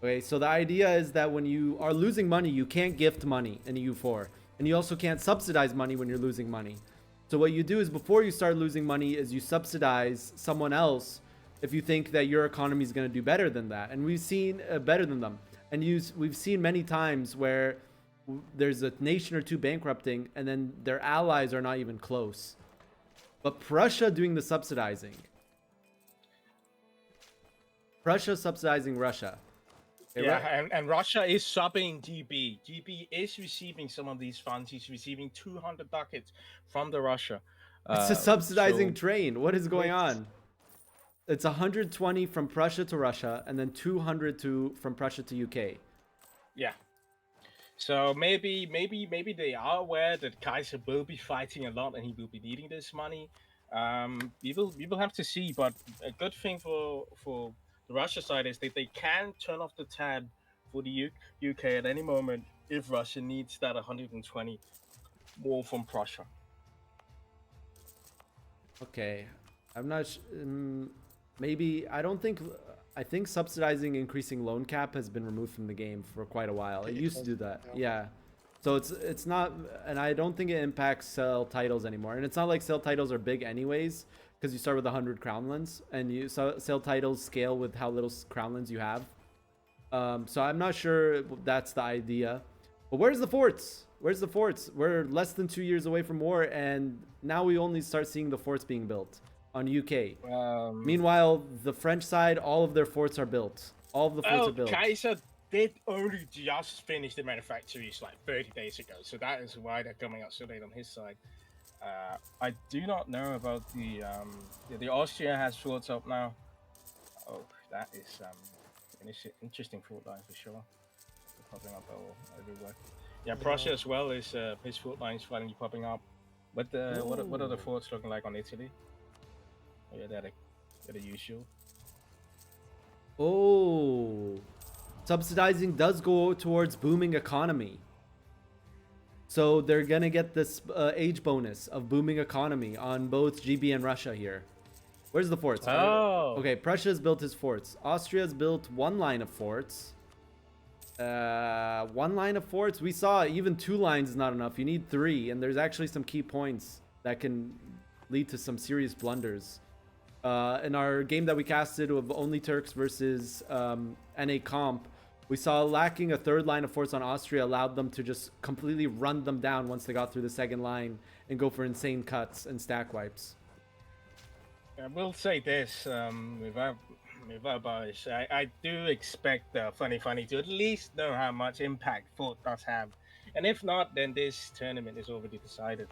Okay, so the idea is that when you are losing money, you can't gift money in EU4, and you also can't subsidize money when you're losing money. So what you do is before you start losing money is you subsidize someone else if you think that your economy is going to do better than that. And we've seen better than them. And we've seen many times where there's a nation or two bankrupting and then their allies are not even close. But Prussia doing the subsidizing. Prussia subsidizing Russia. Okay, yeah, and Russia is subbing GB. GB is receiving some of these funds. He's receiving 200 ducats from the Russia. It's a subsidizing train. What is going on? It's 120 from Prussia to Russia, and then 200 from Prussia to UK. Yeah. So maybe they are aware that Kaiser will be fighting a lot, and he will be needing this money. We will have to see. But a good thing for the Russia side is that they can turn off the tab for the UK at any moment if Russia needs that 120 more from Prussia. Okay, I'm not. Maybe I don't think. I think subsidizing increasing loan cap has been removed from the game for quite a while. It used to do that. Yeah. So it's not, and I don't think it impacts sell titles anymore. And it's not like sell titles are big anyways, because you start with 100 crownlands, and you sell titles scale with how little crownlands you have. So I'm not sure that's the idea. But where's the forts? Where's the forts? We're less than 2 years away from war, and now we only start seeing the forts being built on UK. Meanwhile, the French side, all of their forts are built. All of the forts are built. Kaiser did only just finish the manufactories like 30 days ago, so that is why they're coming out so late on his side. I do not know about the Austria has forts up now. Oh, that is an interesting fault line for sure. They're popping up everywhere. Yeah, Prussia as well is his fault lines finally popping up. But what are the forts looking like on Italy? Oh, yeah, they're the usual. Oh, subsidizing does go towards booming economy. So they're gonna get this age bonus of booming economy on both GB and Russia here. Where's the forts? Oh. Okay, Prussia's built his forts. Austria's built one line of forts. One line of forts. We saw even 2 lines is not enough. You need 3, and there's actually some key points that can lead to some serious blunders. In our game that we casted of OnlyTurks versus NA Comp, we saw lacking a 3rd line of forts on Austria allowed them to just completely run them down once they got through the 2nd line and go for insane cuts and stack wipes. I will say this, without bias, I do expect funny to at least know how much impact Fort does have. And if not, then this tournament is already decided.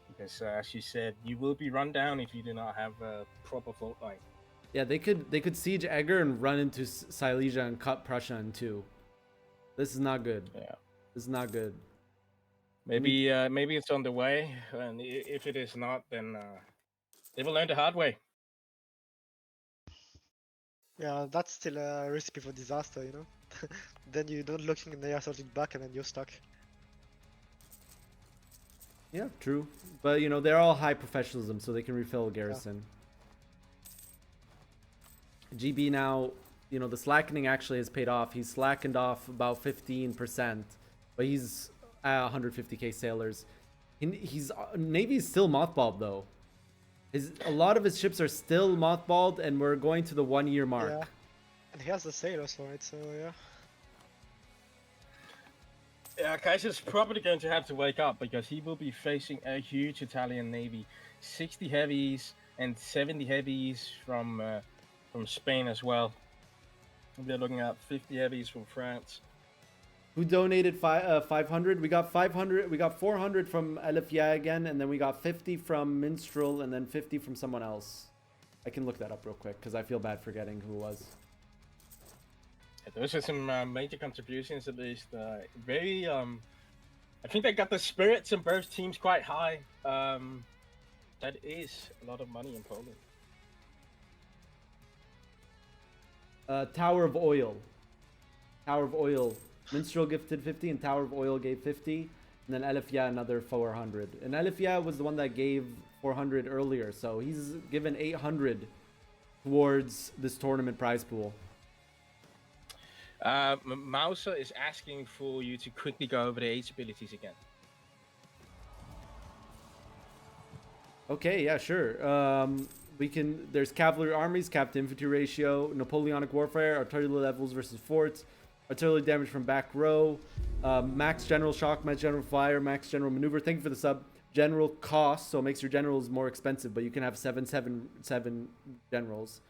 Because as you said, you will be run down if you do not have a proper fault line. Yeah, they could siege Egger and run into Silesia and cut Prussia in 2. This is not good. Yeah, this is not good. Maybe it's on the way, and if it is not, then they will learn the hard way. Yeah, that's still a recipe for disaster, you know. Then you don't looking and they are sorting back, and then you're stuck. Yeah, true. But, you know, they're all high professionalism, so they can refill a garrison. Yeah. GB now, you know, the slackening actually has paid off. He's slackened off about 15%, but he's at 150k sailors. He's Navy's still mothballed, though. A lot of his ships are still mothballed, and we're going to the 1-year mark. Yeah. And he has the sailors for it, so yeah. Yeah, Kaiser's probably going to have to wake up because he will be facing a huge Italian navy, 60 heavies and 70 heavies from Spain as well. They're looking at 50 heavies from France. Who donated 500? We got 500. We got 400 from Elifia again, and then we got 50 from Minstrel, and then 50 from someone else. I can look that up real quick because I feel bad forgetting who it was. Those are some major contributions, at least. Very, I think they got the spirits in both teams quite high. That is a lot of money in Poland. Tower of Oil. Tower of Oil. Minstrel gifted 50, and Tower of Oil gave 50, and then Elifia another 400. And Elifia was the one that gave 400 earlier, so he's given 800 towards this tournament prize pool. Mauser is asking for you to quickly go over the age abilities again. Okay, yeah, sure. We can. There's cavalry armies, cap to infantry ratio, Napoleonic Warfare, artillery levels versus forts, artillery damage from back row, max general shock, max general fire, max general maneuver. Thank you for the sub. General cost, so it makes your generals more expensive, but you can have 7 generals.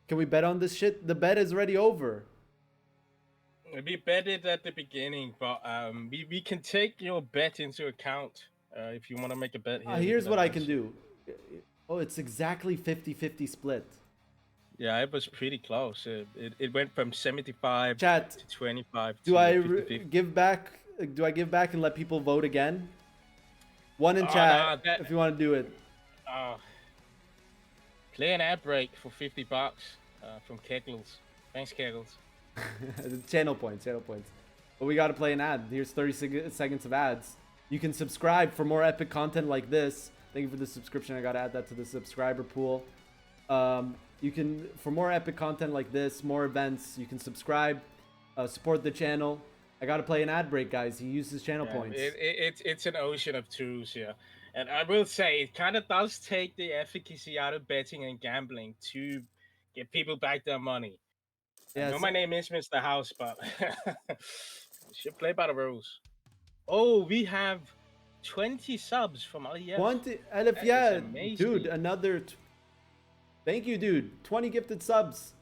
Can we bet on this shit? The bet is already over. We betted at the beginning, but we can take your bet into account if you want to make a bet here. Here's what I can do. Oh, it's exactly 50-50 split. Yeah, it was pretty close. It went from 75 Chat, to 25. Do to I 50-50. give back? Do I give back and let people vote again? One in Oh, chat no, if you want to do it. Play an ad break for $50 from Kegels. Thanks, Kegels. Channel points. But we got to play an ad. Here's 30 seconds of ads. You can subscribe for more epic content like this. Thank you for the subscription. I got to add that to the subscriber pool. You can, for more epic content like this, more events, you can subscribe, support the channel. I got to play an ad break, guys. He uses channel points. It's an ocean of tools here. And I will say, it kind of does take the efficacy out of betting and gambling to get people back their money. Yeah, I know my name is Mr. House, but we should play by the rules. Oh, we have 20 subs from Aliyah. 20, Elif, yeah, dude, another. Thank you, dude. 20 gifted subs.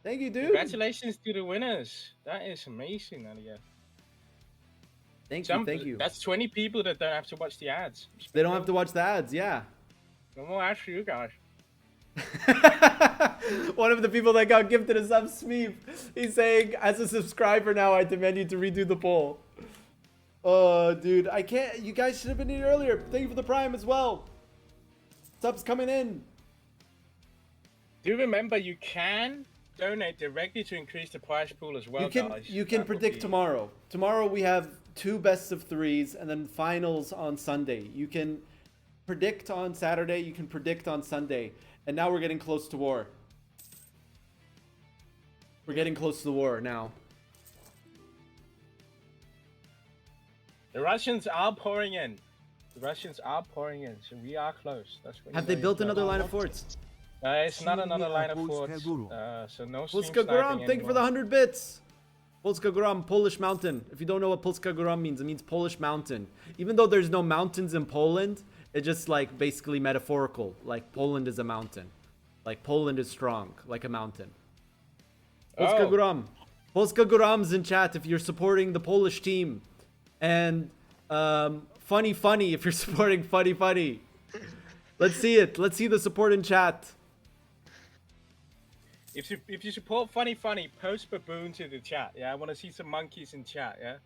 Thank you, dude. Congratulations to the winners. That is amazing, Aliyah. Thank you. That's 20 people that don't have to watch the ads. They don't have to watch the ads, yeah. No more ads for you guys. One of the people that got gifted a sub, Smeep, he's saying, as a subscriber now, I demand you to redo the poll. Oh, dude, I can't. You guys should have been here earlier. Thank you for the prime as well. Subs coming in. Do remember, you can donate directly to increase the prize pool as well, guys. You can predict tomorrow. Tomorrow we have 2 best of 3s and then finals on Sunday. You can predict on Saturday. You can predict on Sunday. And now we're getting close to war. We're getting close to the war now. The Russians are pouring in. So we are close. That's what Have they built another line of forts? It's not another line of forts. So no stream Polska Gurom, sniping thank you for the anymore. 100 bits. Polska Gurom, Polish mountain. If you don't know what Polska Gurom means, it means Polish mountain. Even though there's no mountains in Poland, it's just like basically metaphorical. Like Poland is a mountain. Like Poland is strong, like a mountain. Polska Gurom. Polska Gurom's in chat if you're supporting the Polish team. And funny if you're supporting funny. Let's see it. Let's see the support in chat. If you support funny, post baboons in the chat. Yeah, I want to see some monkeys in chat. Yeah.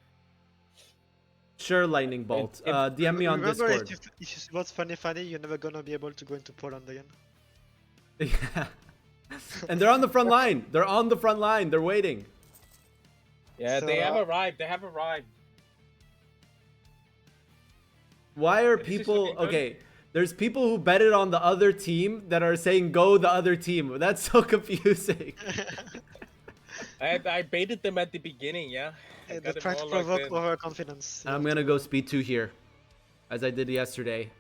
Sure, Lightning Bolt. DM me on Remember, Discord. if you support funny, you're never gonna be able to go into Poland again. Yeah. And they're on the front line. They're on the front line. They're waiting. Yeah, So, they have arrived. Why are This is people looking good. okay? There's people who betted on the other team that are saying go the other team. That's so confusing. I baited them at the beginning. Yeah. I They're got them trying to all locked provoke in. overconfidence. I'm gonna go speed 2 here, as I did yesterday.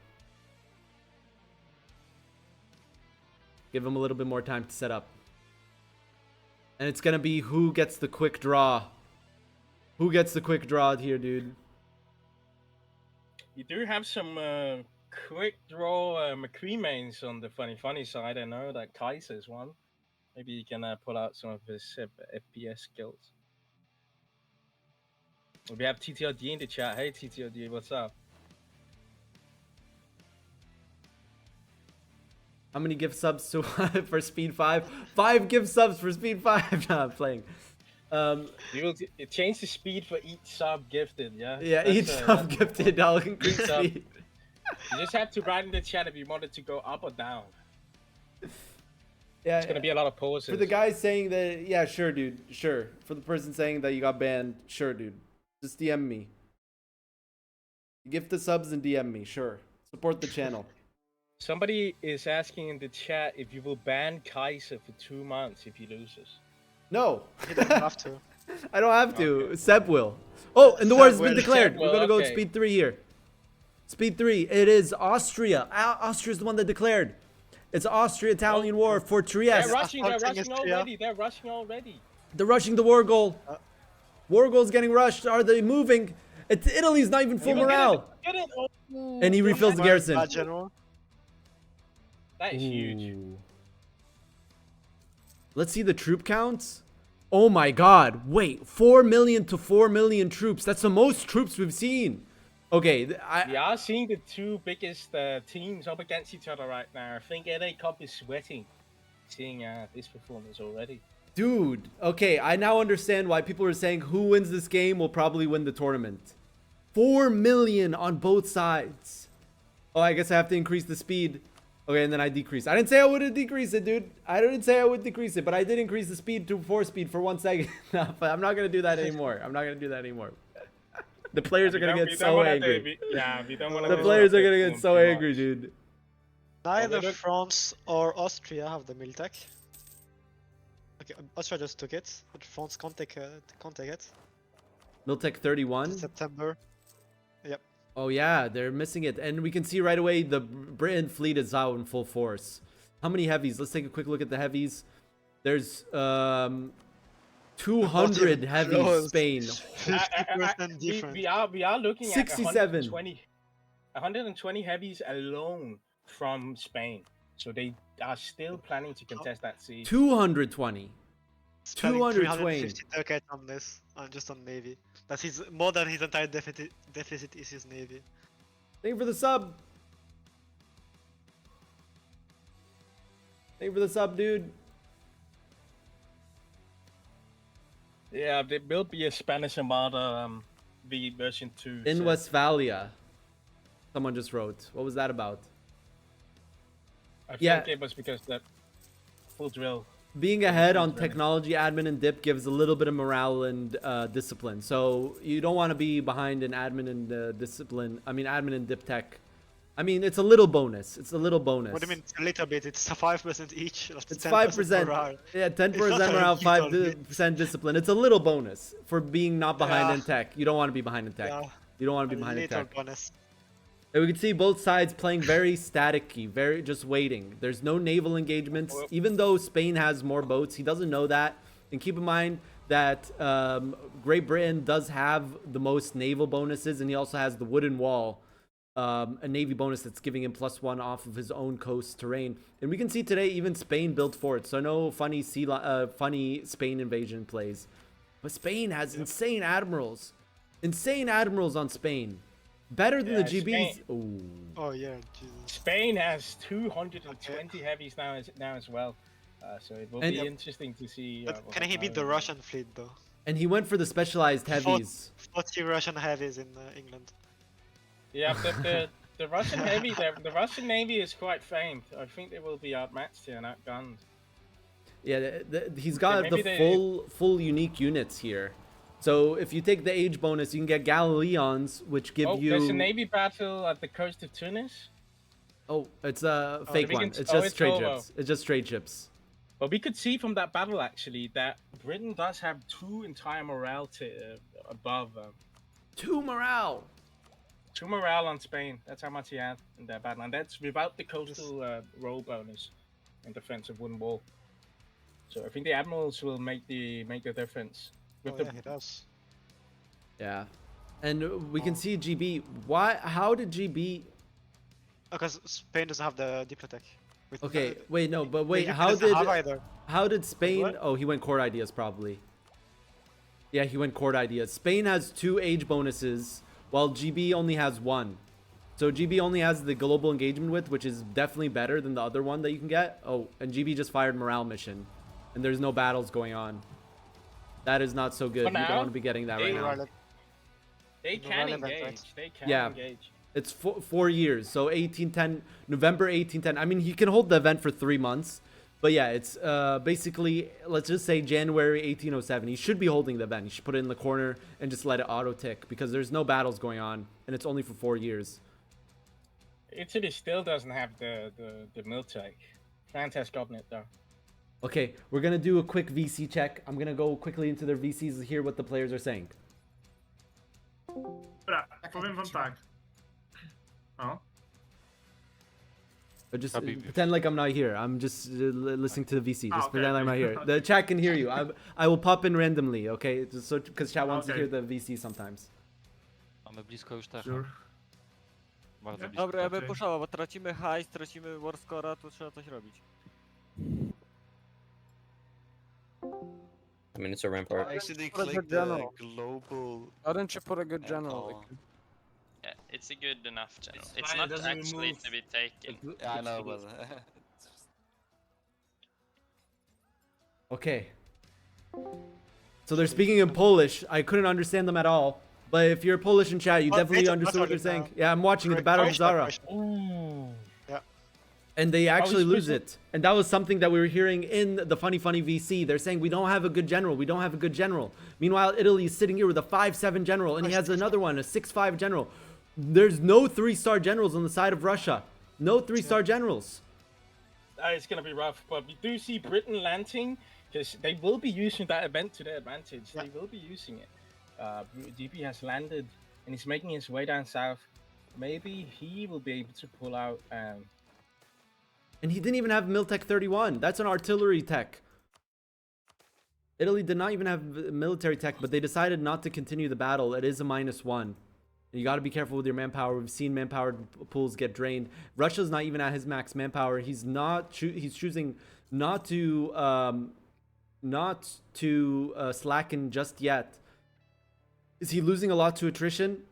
Give them a little bit more time to set up. And it's gonna be who gets the quick draw. Who gets the quick draw here, dude? You do have some quick draw McCree mains on the funny side. I know that Kaiser's one. Maybe you can pull out some of his FPS skills. We have TTLD in the chat. Hey TTLD, what's up? How many gift subs to for Speed 5? 5 gift subs for Speed 5. No, I'm playing. We will change the speed for each sub gifted, yeah? Yeah, That's, each sub gifted, I'll increase Each sub. speed. You just have to write in the chat if you want it to go up or down. Yeah, It's gonna be a lot of pauses. for the guy saying that, yeah, sure, dude, sure. For the person saying that you got banned, sure, dude. Just DM me. Gift the subs and DM me, sure. Support the channel. Somebody is asking in the chat if you will ban Kaiser for 2 months if he loses. No. You don't have to. I don't have to. Seb will. Oh, and the war has been will. declared. Seb We're will, gonna go to okay. speed 3 here. Speed 3. It is Austria. Austria's the one that declared. It's Austria-Italian war for Trieste. They're rushing Assaulting Austria. already. They're rushing already. They're rushing the war goal. War goal's getting rushed. Are they moving? It's Italy's not even full He will morale. Get it. Oh, And he refills the garrison. General. that is huge. Ooh. Let's see the troop counts. Oh my god. Wait, 4 million to 4 million troops. That's the most troops we've seen. Okay, We are seeing the two biggest teams up against each other right now. I think NA Cup is sweating seeing this performance already. dude. Okay, I now understand why people are saying who wins this game will probably win the tournament. 4 million on both sides. Oh, I guess I have to increase the speed. Okay, and then I decrease. I didn't say I would decrease it, dude. I didn't say I would decrease it, but I did increase the speed to 4 speed for 1 second. No, but I'm not gonna do that anymore. I'm not gonna do that anymore. The players are gonna get so angry. We don't want The players are gonna get so angry, dude. Neither look- France or Austria have the Miltech. Okay, Austria just took it, but France can't take it. Miltech 31. September. Yep. Oh yeah, they're missing it, and we can see right away the Britain fleet is out in full force. How many heavies? Let's take a quick look at the heavies. There's 200 heavies. close. Spain. 50% different. We are looking 67. at 120 heavies alone from Spain. So they are still planning to contest that siege. 220. Spending 220. 350 ducats on this, just on Navy. That's more than his entire deficit is his Navy. Thank you for the sub. Thank you for the sub, dude. Yeah, there will be a Spanish Armada V version 2. In so- Westphalia. Someone just wrote. What was that about? I think yeah. it was because that full drill. Being ahead on Running. technology, admin, and dip gives a little bit of morale and discipline. So you don't want to be behind in admin and discipline. I mean, admin and dip tech. I mean, it's a little bonus. It's a little bonus. What do you mean? A little bit. It's 5% each. It's 10% 5%. morale. Yeah, 10% It's not a morale, huge 5% discipline. It's a little bonus for being not behind Yeah. in tech. You don't want to be behind in tech. Yeah, You don't want a to be behind in little tech. bonus. And we can see both sides playing very static-y, very just waiting. There's no naval engagements. Well- Even though Spain has more boats, he doesn't know that. And keep in mind that Great Britain does have the most naval bonuses, and he also has the wooden wall, a navy bonus that's giving him +1 off of his own coast terrain. And we can see today even Spain built forts. So no funny funny Spain invasion plays, but Spain has insane admirals on Spain. Better than Yeah, the GBs. Ooh. Oh yeah, Jesus. Spain has 220 heavies now as well. So it will And- be interesting to see. But what can he beat the happens. Russian fleet though? And he went for the specialized heavies. 40 Russian heavies in England. Yeah, the Russian heavy, the Russian navy is quite famed. I think they will be outmatched here and outgunned. Yeah, he's got maybe the they- full unique units here. So if you take the age bonus, you can get Galileons, which give you. There's a navy battle at the coast of Tunis. Oh, it's a fake we one. can- It's oh, just it's trade Volvo. ships. It's just trade ships. But we could see from that battle actually that Britain does have 2 entire morale above 2 morale. 2 morale on Spain. That's how much he had in that battle, and that's without the coastal roll bonus and defensive wooden wall. So I think the admirals will make the difference. With Oh the yeah, he does. Yeah, and we can see GB. Why? How did GB? Because Spain doesn't have the Diplotech. With, Okay, wait, no, but wait. UK How doesn't did? have either. How did Spain? What? Oh, he went core ideas probably. Yeah, he went court ideas. Spain has 2 age bonuses, while GB only has 1. So GB only has the global engagement width, which is definitely better than the other one that you can get. Oh, and GB just fired morale mission, and there's no battles going on. That is not so good. For You don't now, want to be getting that right now. They can relevant, engage. right? They can Yeah. engage. It's 4 years, so 1810, November 1810. I mean, he can hold the event for 3 months, but yeah, it's basically, let's just say January 1807. He should be holding the event. He should put it in the corner and just let it auto tick because there's no battles going on, and it's only for 4 years. Italy still doesn't have the military. France has gotten it though. Okay, we're gonna do a quick VC check. I'm gonna go quickly into their VCs to hear what the players are saying. Dobra, powiem wam tak. O. But just Habibi. pretend like I'm not here. I'm just listening to the VC. Just okay, pretend like I'm not okay. here. The chat can hear you. I will pop in randomly, okay? Just so because chat wants to Okay. hear the VC sometimes. Mamy blisko już techa. Sure. Bardzo blisko. Dobra, ja bym Okej. puszczała, bo tracimy hajs, tracimy warscora, to trzeba coś robić. I mean, it's a rampart. Actually, Put a click good the general. global. Why don't you put a good general? Yeah, it's a good enough channel. It's It's fine, not it doesn't actually remove- to be taken. Yeah, I know, but Okay. So they're speaking in Polish. I couldn't understand them at all. But if you're Polish in chat, you Well, definitely it's understood what they're battle saying. now. Yeah, I'm watching the Battle of Zara. Ooh. And they actually he's lose pushing- it. And that was something that we were hearing in the Funny VC. They're saying, we don't have a good general. We don't have a good general. Meanwhile, Italy is sitting here with a 5-7 general. And he has another one, a 6-5 general. There's no 3-star generals on the side of Russia. No 3-star generals. It's gonna be rough, but we do see Britain landing because they will be using that event to their advantage. They will be using it. DP has landed and he's making his way down south. Maybe he will be able to pull out. And he didn't even have Miltech 31. That's an artillery tech. Italy did not even have military tech, but they decided not to continue the battle. It is a -1. You got to be careful with your manpower. We've seen manpower pools get drained. Russia's not even at his max manpower. He's choosing not to slacken just yet. Is he losing a lot to attrition?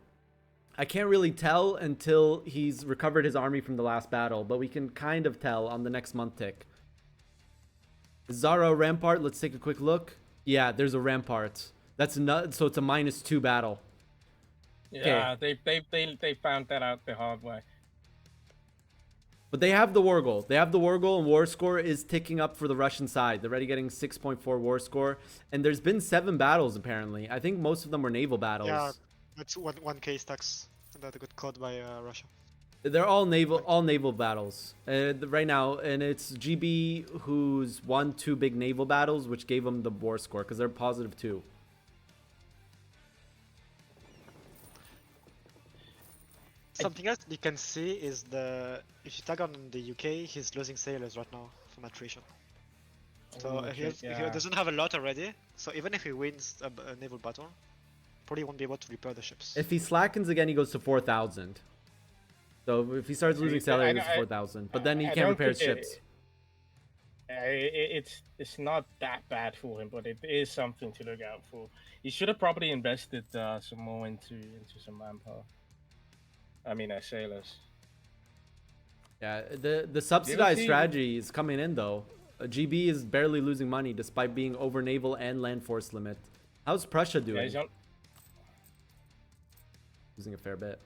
I can't really tell until he's recovered his army from the last battle, but we can kind of tell on the next month tick. Zara Rampart, let's take a quick look. Yeah, there's a Rampart. That's not, so it's a -2 battle. Yeah, they found that out the hard way. But they have the war goal. They have the war goal, and war score is ticking up for the Russian side. They're already getting 6.4 war score, and there's been 7 battles apparently. I think most of them were naval battles. Yeah, that's one case tax that got caught by Russia. They're all naval battles right now, and it's GB who's won 2 big naval battles, which gave them the war score because they're +2. Something else you can see is if you tag on the UK, he's losing sailors right now from attrition. So Oh, if he yeah. doesn't have a lot already, so even if he wins a naval battle, probably won't be able to repair the ships. If he slackens again, he goes to 4,000. So if he starts losing salary, he goes to I- 4,000. But then he I can't don't repair his think ships. It's not that bad for him, but it is something to look out for. He should have probably invested some more into some manpower. I mean, sailors. Yeah, the subsidized see- strategy is coming in though. GB is barely losing money despite being over naval and land force limit. How's Prussia Yeah, doing? he's on. Losing a fair bit.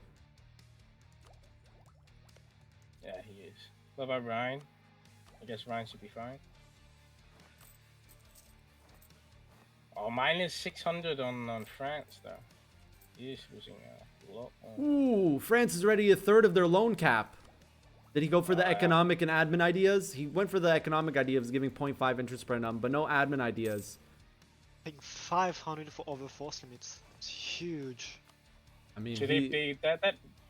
Yeah, he is. What about Ryan? I guess Ryan should be fine. Oh, -600 on France though. He is losing a lot more. Ooh, France is already a third of their loan cap. Did he go for the economic and admin ideas? He went for the economic ideas, giving 0.5 interest per annum, but no admin ideas. I think 500 for over force limits. It's huge. I mean, So he-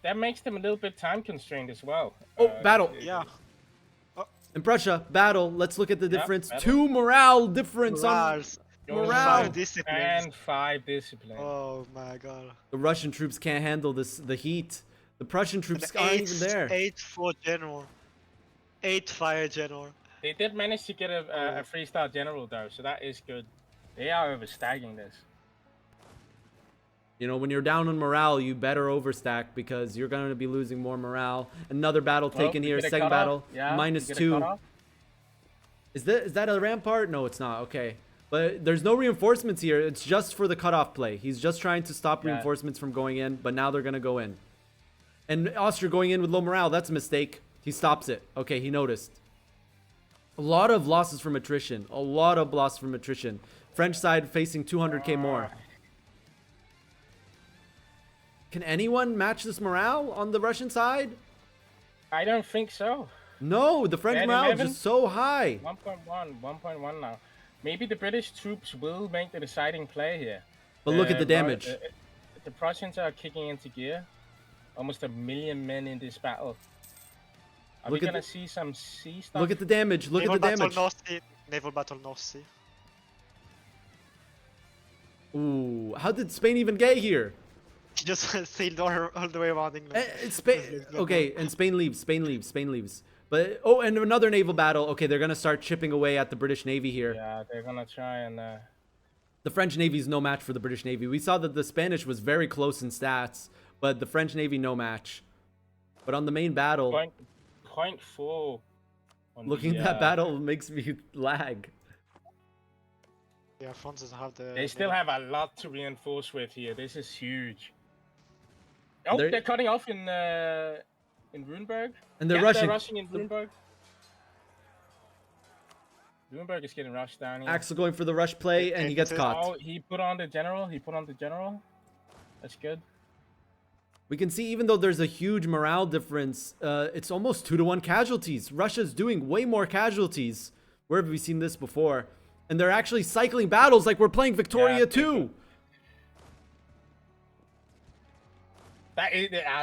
that makes them a little bit time constrained as well. Oh, battle. Yeah. in Prussia, battle. Let's look at the Yep, difference. battle. 2 morale difference on Morals. morale. 5 disciplines. And 5 discipline. Oh my god. The Russian troops can't handle the heat. The Prussian troops aren't even there. 8 for general. 8 fire general. They did manage to get a 3-star general though, so that is good. They are overstacking this. You know, when you're down on morale, you better overstack because you're going to be losing more morale. Another battle taken you here. get a Second cutoff. battle. Yeah, you minus get a 2. cutoff. Is that a rampart? No, it's not. Okay. But there's no reinforcements here. It's just for the cutoff play. He's just trying to stop Yeah. reinforcements from going in, but now they're going to go in. And Austria going in with low morale, that's a mistake. He stops it. Okay, he noticed. A lot of losses from attrition. A lot of loss from attrition. French side facing 200k more. Can anyone match this morale on the Russian side? I don't think so. No, the French At morale is 11? just so high. 1.1 now. Maybe the British troops will make the deciding play here. But look at the Ru- damage. the Prussians are kicking into gear. Almost 1 million men in this battle. Are Look we at gonna the- see some sea stuff? Look at the damage. Look Naval at the battle damage. North Sea. Naval battle North Sea. Ooh, how did Spain even get here? He just sailed all the way around England. It's Spain. Okay, and Spain leaves. Spain leaves. Spain leaves. But oh, and another naval battle. Okay, they're gonna start chipping away at the British Navy here. Yeah, they're gonna try and. The French Navy is no match for the British Navy. We saw that the Spanish was very close in stats, but the French Navy no match. But on the main battle, Point 4. on looking the, at that battle makes me lag. Yeah, France doesn't have the. They still have a lot to reinforce with here. This is huge. Oh, They're- they're cutting off in Runeberg. And they're Yeah, rushing. They're rushing in Runeberg. Runeberg is getting rushed down here. Axel going for the rush play, and he gets caught. Oh, he put on the general. That's good. We can see even though there's a huge morale difference, it's almost 2-to-1 casualties. Russia's doing way more casualties. Where have we seen this before? And they're actually cycling battles like we're playing Victoria Yeah, 2.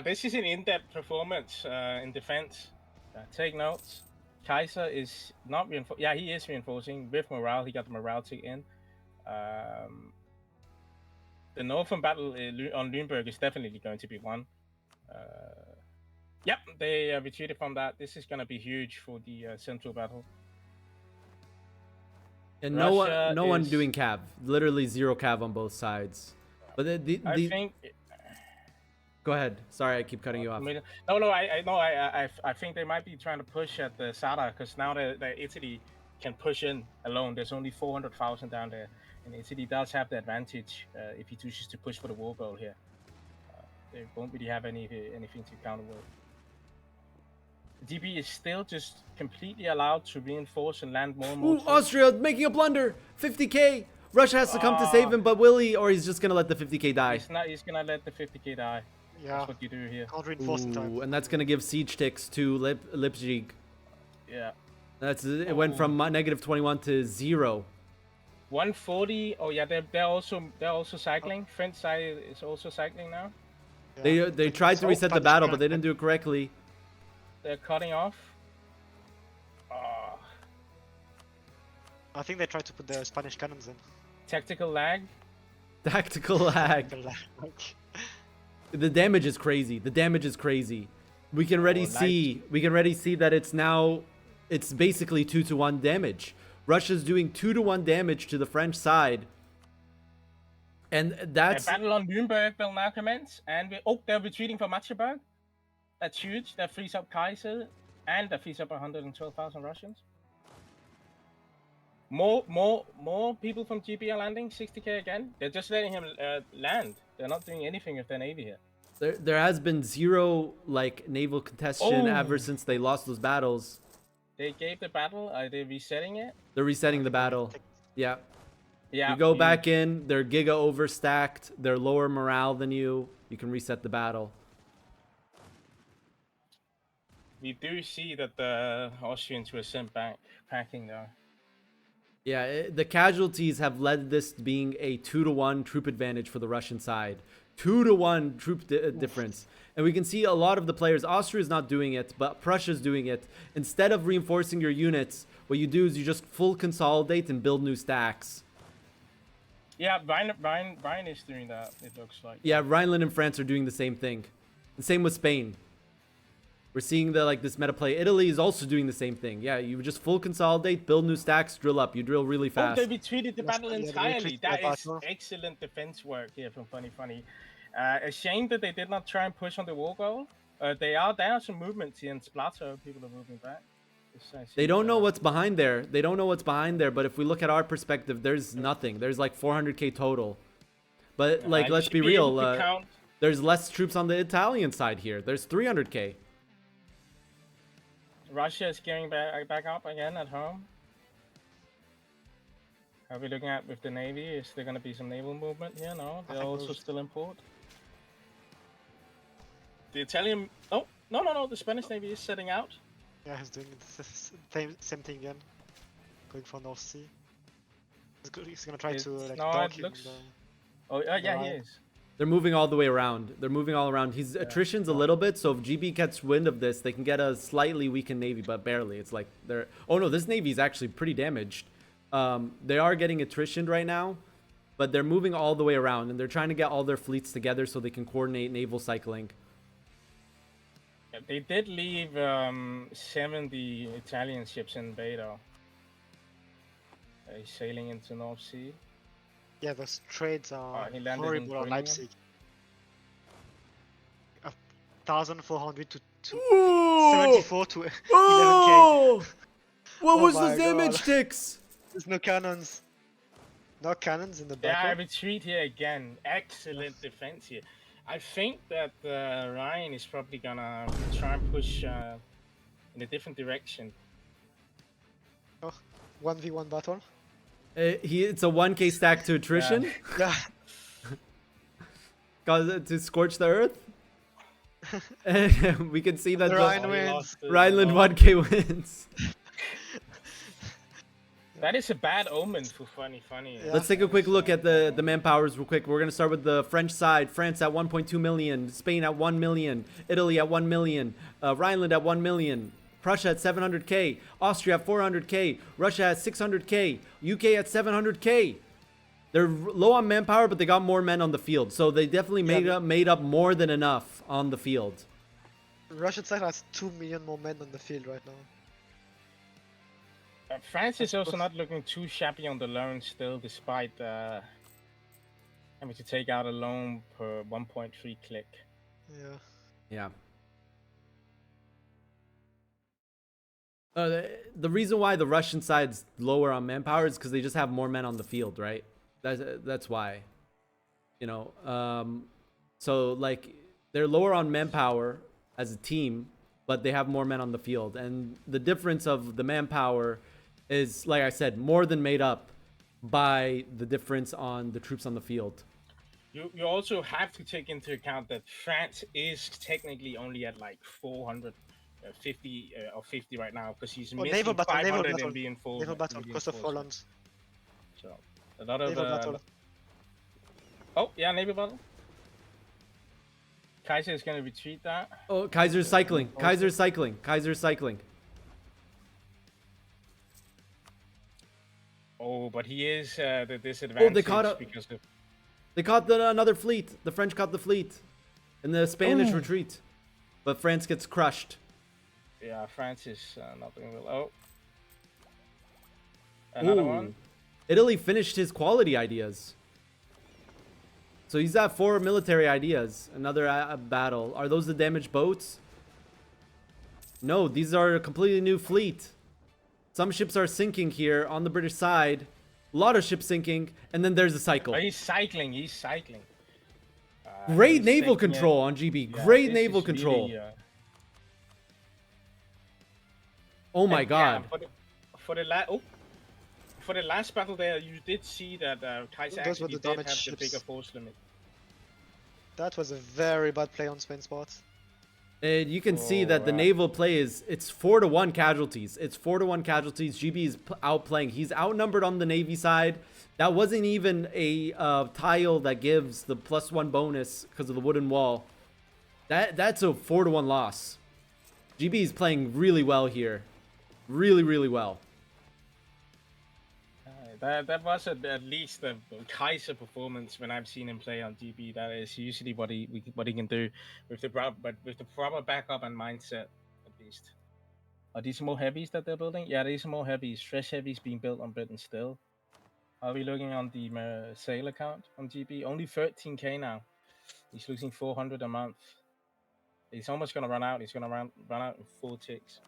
This is an in-depth performance in defense. Take notes. Kaiser is not reinforcing. Yeah, he is reinforcing with morale. He got the morale tick in. The northern battle on Lüneburg is definitely going to be won. Yep, they retreated from that. This is going to be huge for the central battle. And no Russia one is- doing cav. Literally 0 cav on both sides. But I think. Go ahead. Sorry, I keep cutting you off. I think they might be trying to push at the Sada because now that Italy can push in alone. There's only 400,000 down there, and Italy does have the advantage if he chooses to push for the war goal here. They won't really have anything to counter with. DB is still just completely allowed to reinforce and land more and more. Ooh, Austria making a blunder. 50k. Russia has to come to save him, but will he, or he's just gonna let the 50k die? He's gonna let the 50k die. Yeah. That's what you do here. Can't reinforce in time. Ooh, and that's gonna give siege ticks to Leipzig. Yeah. It went from -21 to 0. 140. Oh yeah, they're also cycling. French side is also cycling now. Yeah. They tried to reset the battle, but they didn't do it correctly. They're cutting off. Oh, I think they tried to put the Spanish cannons in. tactical lag. Tactical lag. The damage is crazy. The damage is crazy. We can already see that it's basically 2-to-1 damage. Russia's doing 2-to-1 damage to the French side. And that's The battle on Nürnberg will now commence, and they're retreating from Magdeburg. That's huge. That frees up Kaiser, and that frees up 112,000 Russians. More people from GB are landing. 60k again. They're just letting him land. They're not doing anything with their navy here. there has been 0 naval contention Oh. ever since they lost those battles. They gave the battle. Are they resetting it? They're resetting the battle. Yeah. Yeah. You go back in, they're giga overstacked, they're lower morale than you. You can reset the battle. We do see that the Austrians were sent back packing though. Yeah, the casualties have led this to being a 2-to-1 troop advantage for the Russian side. 2-to-1 troop difference. And we can see a lot of the players, Austria is not doing it, but Prussia's doing it. Instead of reinforcing your units, what you do is you just full consolidate and build new stacks. Yeah, Rhine is doing that, it looks like. Yeah, Rhineland and France are doing the same thing. The same with Spain. We're seeing the like this meta play. Italy is also doing the same thing. Yeah, you just full consolidate, build new stacks, drill up. You drill really Oh, fast. they retreated the Yes, battle yeah, they entirely. retreated the That is battle. excellent defense work here from funnyfunny. A shame that they did not try and push on the wall goal. There are some movements here in Splatter. People are moving back. They don't know what's behind there. They don't know what's behind there. But if we look at our perspective, there's nothing. There's like 400k total. But like, let's be real. There's less troops on the Italian side here. There's 300k. Russia is gearing back up again at home. Are we looking at with the Navy? Is there going to be some naval movement here? No, they're also still in port. The Italian... Oh, no, the Spanish Navy is setting out. Yeah, he's doing the same thing again. Going for North Sea. He's gonna try to like dock him. Oh, yeah, he is. They're moving all the way around. They're moving all around. His attrition's a little bit, so if GB gets wind of this, they can get a slightly weakened Navy, but barely. It's like they're... Oh no, this Navy is actually pretty damaged. They are getting attrition right now, but they're moving all the way around, and they're trying to get all their fleets together so they can coordinate naval cycling. Yeah, they did leave 70 Italian ships in Beto. Sailing into North Sea. Yeah, those trades are he landed horrible on in Leipzig. 1,400 to 74 to 11k. Oh! What was my the damage, God. Tix? There's no cannons. No cannons in the Yeah, back. retreat here again. Excellent defense here. I think that Ryan is probably gonna try and push in a different direction. Oh, 1v1 battle. It's a 1k stack to attrition. Yeah. Cause to scorch the earth. We can see that Ryan wins. Rhineland 1k wins. That is a bad omen for funny. Yeah. Let's take a quick look at the manpowers real quick. We're gonna start with the French side. France at 1.2 million, Spain at 1 million, Italy at 1 million, Rhineland at 1 million, Prussia at 700k, Austria at 400k, Russia at 600k, UK at 700k. They're low on manpower, but they got more men on the field, so they definitely made up more than enough on the field. Russian side has 2 million more men on the field right now. France is also not looking too shabby on the loan still, despite having to take out a loan per 1.3 click. Yeah. The reason why the Russian side's lower on manpower is because they just have more men on the field, right? That's why. You know, so like they're lower on manpower as a team, but they have more men on the field, and the difference of the manpower is, like I said, more than made up by the difference on the troops on the field. You also have to take into account that France is technically only at like 450 or 50 right now, because he's missing naval battle, 500 and being full. Naval battle, cost of Holland. So a lot of Naval battle. Oh yeah, naval battle. Kaiser is going to retreat that. Oh, Kaiser's cycling. Kaiser's cycling. Kaiser's cycling. Oh, but he is the disadvantage. Oh, they caught because of... They caught another fleet. The French caught the fleet in the Spanish retreat, but France gets crushed. Yeah, France is not doing well. Oh, another one. Italy finished his quality ideas, so he's at 4 military ideas. Another battle. Are those the damaged boats? No, these are a completely new fleet. Some ships are sinking here on the British side. A lot of ships sinking, and then there's a cycle. Oh, he's cycling. He's cycling. Great naval control on GB. Great naval control. Really, oh my god. Yeah, for the last battle there, you did see that Kaiser actually did have the bigger force limit. That was a very bad play on Spain's part. And you can see that the naval play it's 4-1 casualties. It's 4-1 casualties. GB is outplaying. He's outnumbered on the Navy side. That wasn't even a tile that gives the +1 bonus because of the wooden wall. That's a 4-1 loss. GB is playing really well here. Really well. That was at least the Kaiser performance when I've seen him play on GB. That is usually what he can do with the proper backup and mindset. least. Are these more heavies that they're building? Yeah, these are more heavies. Fresh heavies being built on Britain still. Are we looking on the sale account on GB? Only 13k now. He's losing 400 a month. He's almost gonna run out. He's gonna run out in 4 ticks.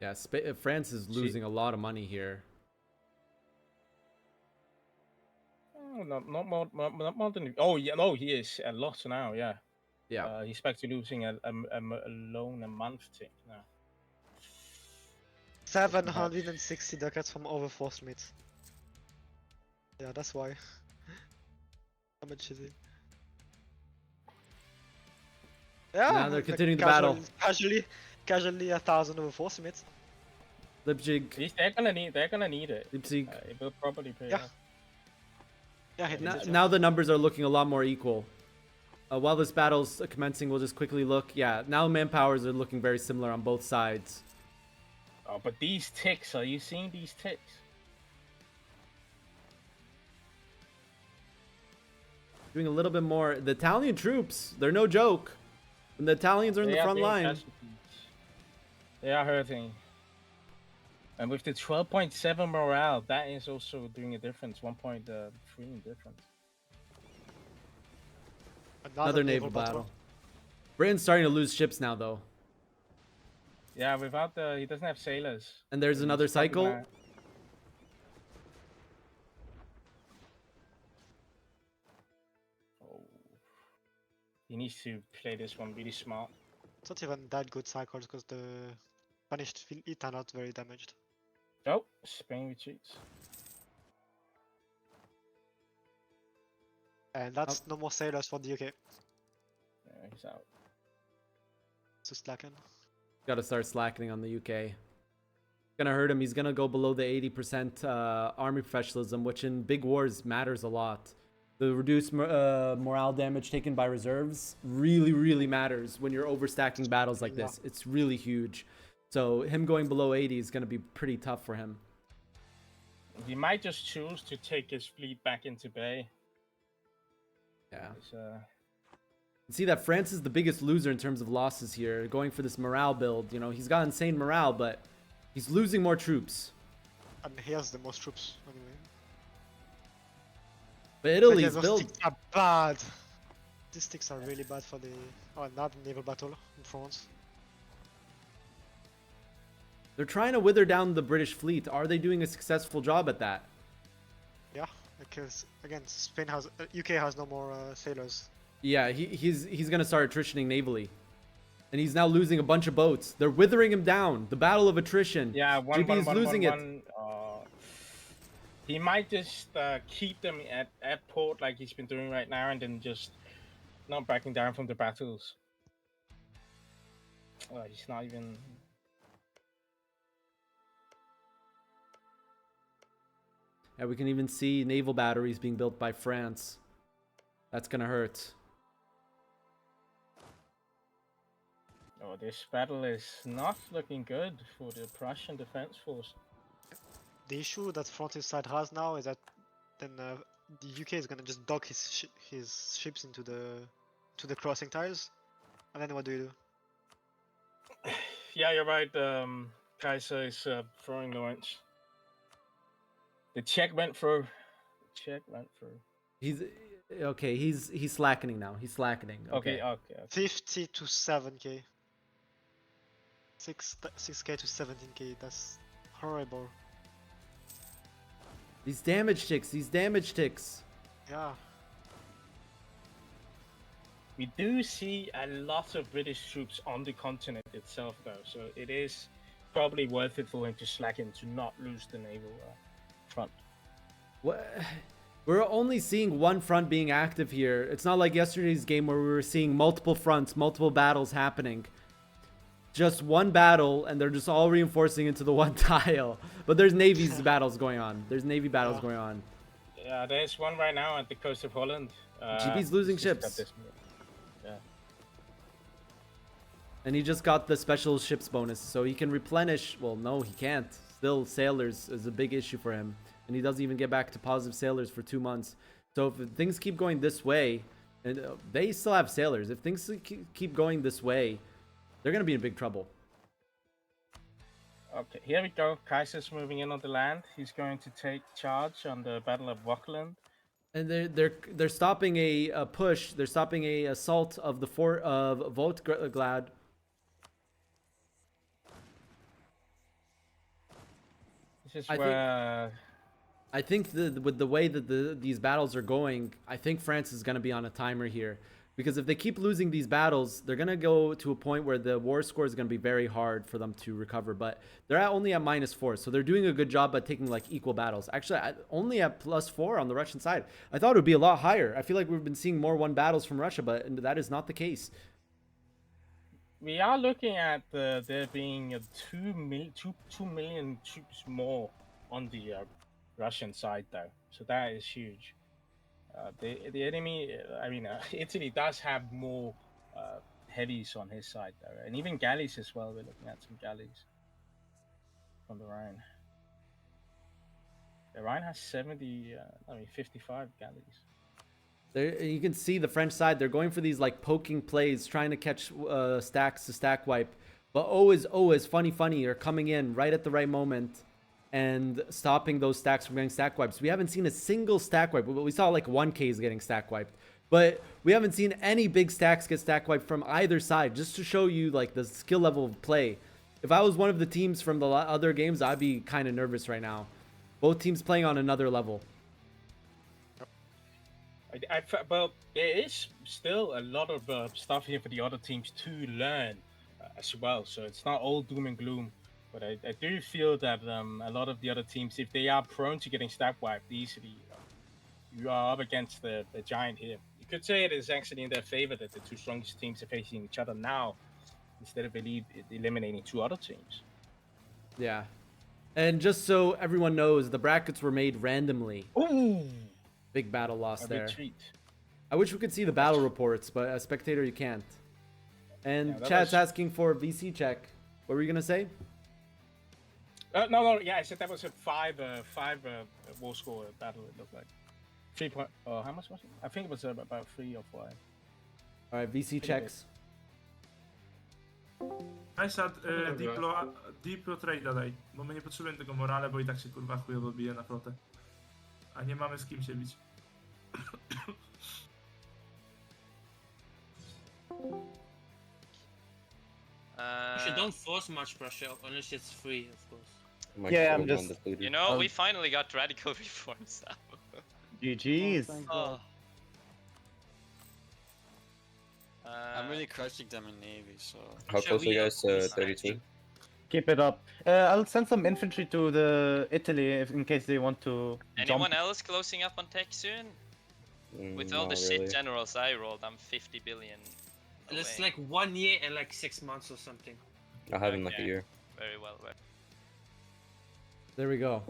Yeah, France is losing a lot of money here. Oh, not more than. Oh yeah, no, he is a lot now. Yeah. Yeah. He's back to losing a loan a month tick now. 760 ducats from over 4 smiths. Yeah, that's why. How much is it? Yeah, Now they're continuing the battle. Casually 1,000 over 4 smiths. Leipzig. They're gonna need it. Leipzig. It will probably pay Yeah. off. Yeah, Now the numbers are looking a lot more equal. While this battle's commencing, we'll just quickly look. Yeah, now manpowers are looking very similar on both sides. Oh, but these ticks, are you seeing these ticks? Doing a little bit more. The Italian troops, they're no joke. When the Italians are in the front line. They are hurting. And with the 12.7 morale, that is also doing a difference. 1.3 in difference. Another naval battle. Britain's starting to lose ships now, though. Yeah, without he doesn't have sailors. And there's another cycle. Oh. He needs to play this one really smart. It's not even that good cycles because the Spanish fleet are not very damaged. Oh, Spain retreats. And that's no more sailors for the UK. Yeah, he's out. So slacken. Gotta start slackening on the UK. Gonna hurt him. He's gonna go below the 80% army professionalism, which in big wars matters a lot. The reduced morale damage taken by reserves really matters when you're overstacking battles like this. It's really huge. So him going below 80 is gonna be pretty tough for him. He might just choose to take his fleet back into bay. Yeah. See that France is the biggest loser in terms of losses here, going for this morale build. You know, he's got insane morale, but he's losing more troops. And he has the most troops anyway. But Italy's those build sticks are bad. These sticks are really bad for the not naval battle in France. They're trying to wither down the British fleet. Are they doing a successful job at that? Yeah, because again, UK has no more sailors. Yeah, he's gonna start attritioning navally, and he's now losing a bunch of boats. They're withering him down. The battle of attrition. Yeah, GB is losing it. He might just keep them at port like he's been doing right now, and then just not backing down from the battles. He's not even. Yeah, we can even see naval batteries being built by France. That's gonna hurt. Oh, this battle is not looking good for the Prussian defense force. The issue that France's side has now is that then the UK is gonna just dock his ships into the crossing tiles, and then what do you do? Yeah, you're right. Kaiser is throwing the wrench. The Czech went through. He's okay. He's slackening now. He's slackening. Okay. 50 to 7k. 6k to 17k. That's horrible. These damage ticks. Yeah. We do see a lot of British troops on the continent itself, though, so it is probably worth it for him to slacken to not lose the naval front. We're only seeing one front being active here. It's not like yesterday's game where we were seeing multiple fronts, multiple battles happening. Just one battle, and they're just all reinforcing into the one tile. But there's navy's battles going on. There's navy battles going on. Yeah, there's one right now at the coast of Holland. GB's losing ships. Yeah. And he just got the special ships bonus, so he can replenish. Well, no, he can't. Still, sailors is a big issue for him. And he doesn't even get back to positive sailors for 2 months. So if things keep going this way, And they still have sailors. If things keep going this way, they're gonna be in big trouble. Okay, here we go. Kaiser's moving in on the land. He's going to take charge on the Battle of Vokland. And they're stopping a push. They're stopping a assault of the fort of Voltglad. This is I where think with the way that these battles are going, I think France is going to be on a timer here. Because if they keep losing these battles, they're going to go to a point where the war score is going to be very hard for them to recover. But they're only at -4, so they're doing a good job at taking like equal battles. Actually, only at +4 on the Russian side. I thought it would be a lot higher. I feel like we've been seeing more 1 battles from Russia, but that is not the case. we are looking at there being 2 million troops more on the Russian side, though. So that is huge. The enemy, I mean, Italy does have more heavies on his side, though, and even galleys as well. We're looking at some galleys from the Rhine. The Rhine has 55 galleys. There, you can see the French side. They're going for these like poking plays, trying to catch stacks to stack wipe. But always, funny are coming in right at the right moment and stopping those stacks from getting stack wipes. We haven't seen a single stack wipe. We saw like 1Ks getting stack wiped, but we haven't seen any big stacks get stack wiped from either side, just to show you like the skill level of play. If I was one of the teams from the other games, I'd be kind of nervous right now. Both teams playing on another level. Well, there is still a lot of stuff here for the other teams to learn as well. So it's not all doom and gloom. But I do feel that a lot of the other teams, if they are prone to getting stack wiped easily, you are up against the giant here. You could say it is actually in their favor that the 2 strongest teams are facing each other now, instead of eliminating 2 other teams. Yeah. And just so everyone knows, the brackets were made randomly. Ooh! Big battle loss there. Retreat. I wish we could see the battle reports, but as spectator, you can't. And Yeah, chat's asking for a VC check. What were you going to say? No, yeah, I said that was a 5 war score battle, it looked like. 3 point, how much was it? I think it was about 3 or 5. All right, VC checks. Najsad, Diplo trade'a daj, bo my nie potrzebujemy tego morale, bo i tak się kurwa chujowo bije na flotę. A nie mamy z kim się bić. You don't force much pressure unless it's free, of course. Yeah, I'm just. You know, we finally got radical reforms now. GG's. Oh. I'm really crushing them in Navy, so... How close are you guys to 32? Keep it up. I'll send some infantry to the Italy in case they want to. Anyone else closing up on tech soon? With all the shit generals I rolled, I'm 50 billion. It's like 1 year and like 6 months or something. I have in like a year. Very well. There we go.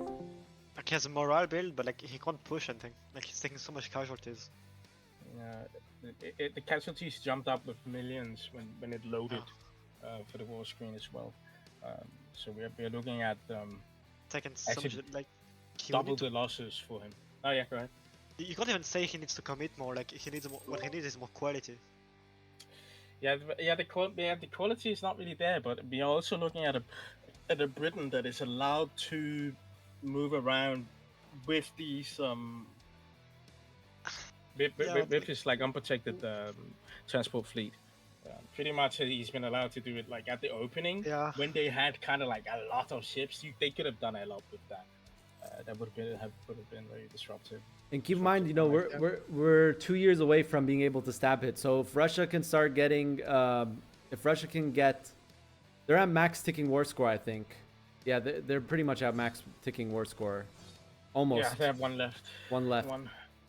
Like he has a morale build, but like he can't push anything. Like he's taking so much casualties. The casualties jumped up with millions when it loaded for the war screen as well. So we're looking at Taking so much, like double the losses for him. Oh yeah, go ahead. You can't even say he needs to commit more. Like he needs more, what he needs is more quality. Yeah, the quality is not really there, but we are also looking at a Britain that is allowed to move around with these with his like unprotected transport fleet. Pretty much, he's been allowed to do it like at the opening. Yeah. When they had kind of like a lot of ships, they could have done a lot with that. That would have been very disruptive. And keep in mind, you know, we're 2 years away from being able to stab hit. So if Russia can start getting, they're at max ticking war score, I think. Yeah, they're pretty much at max ticking war score, almost. Yeah, they have 1 left. 1 left.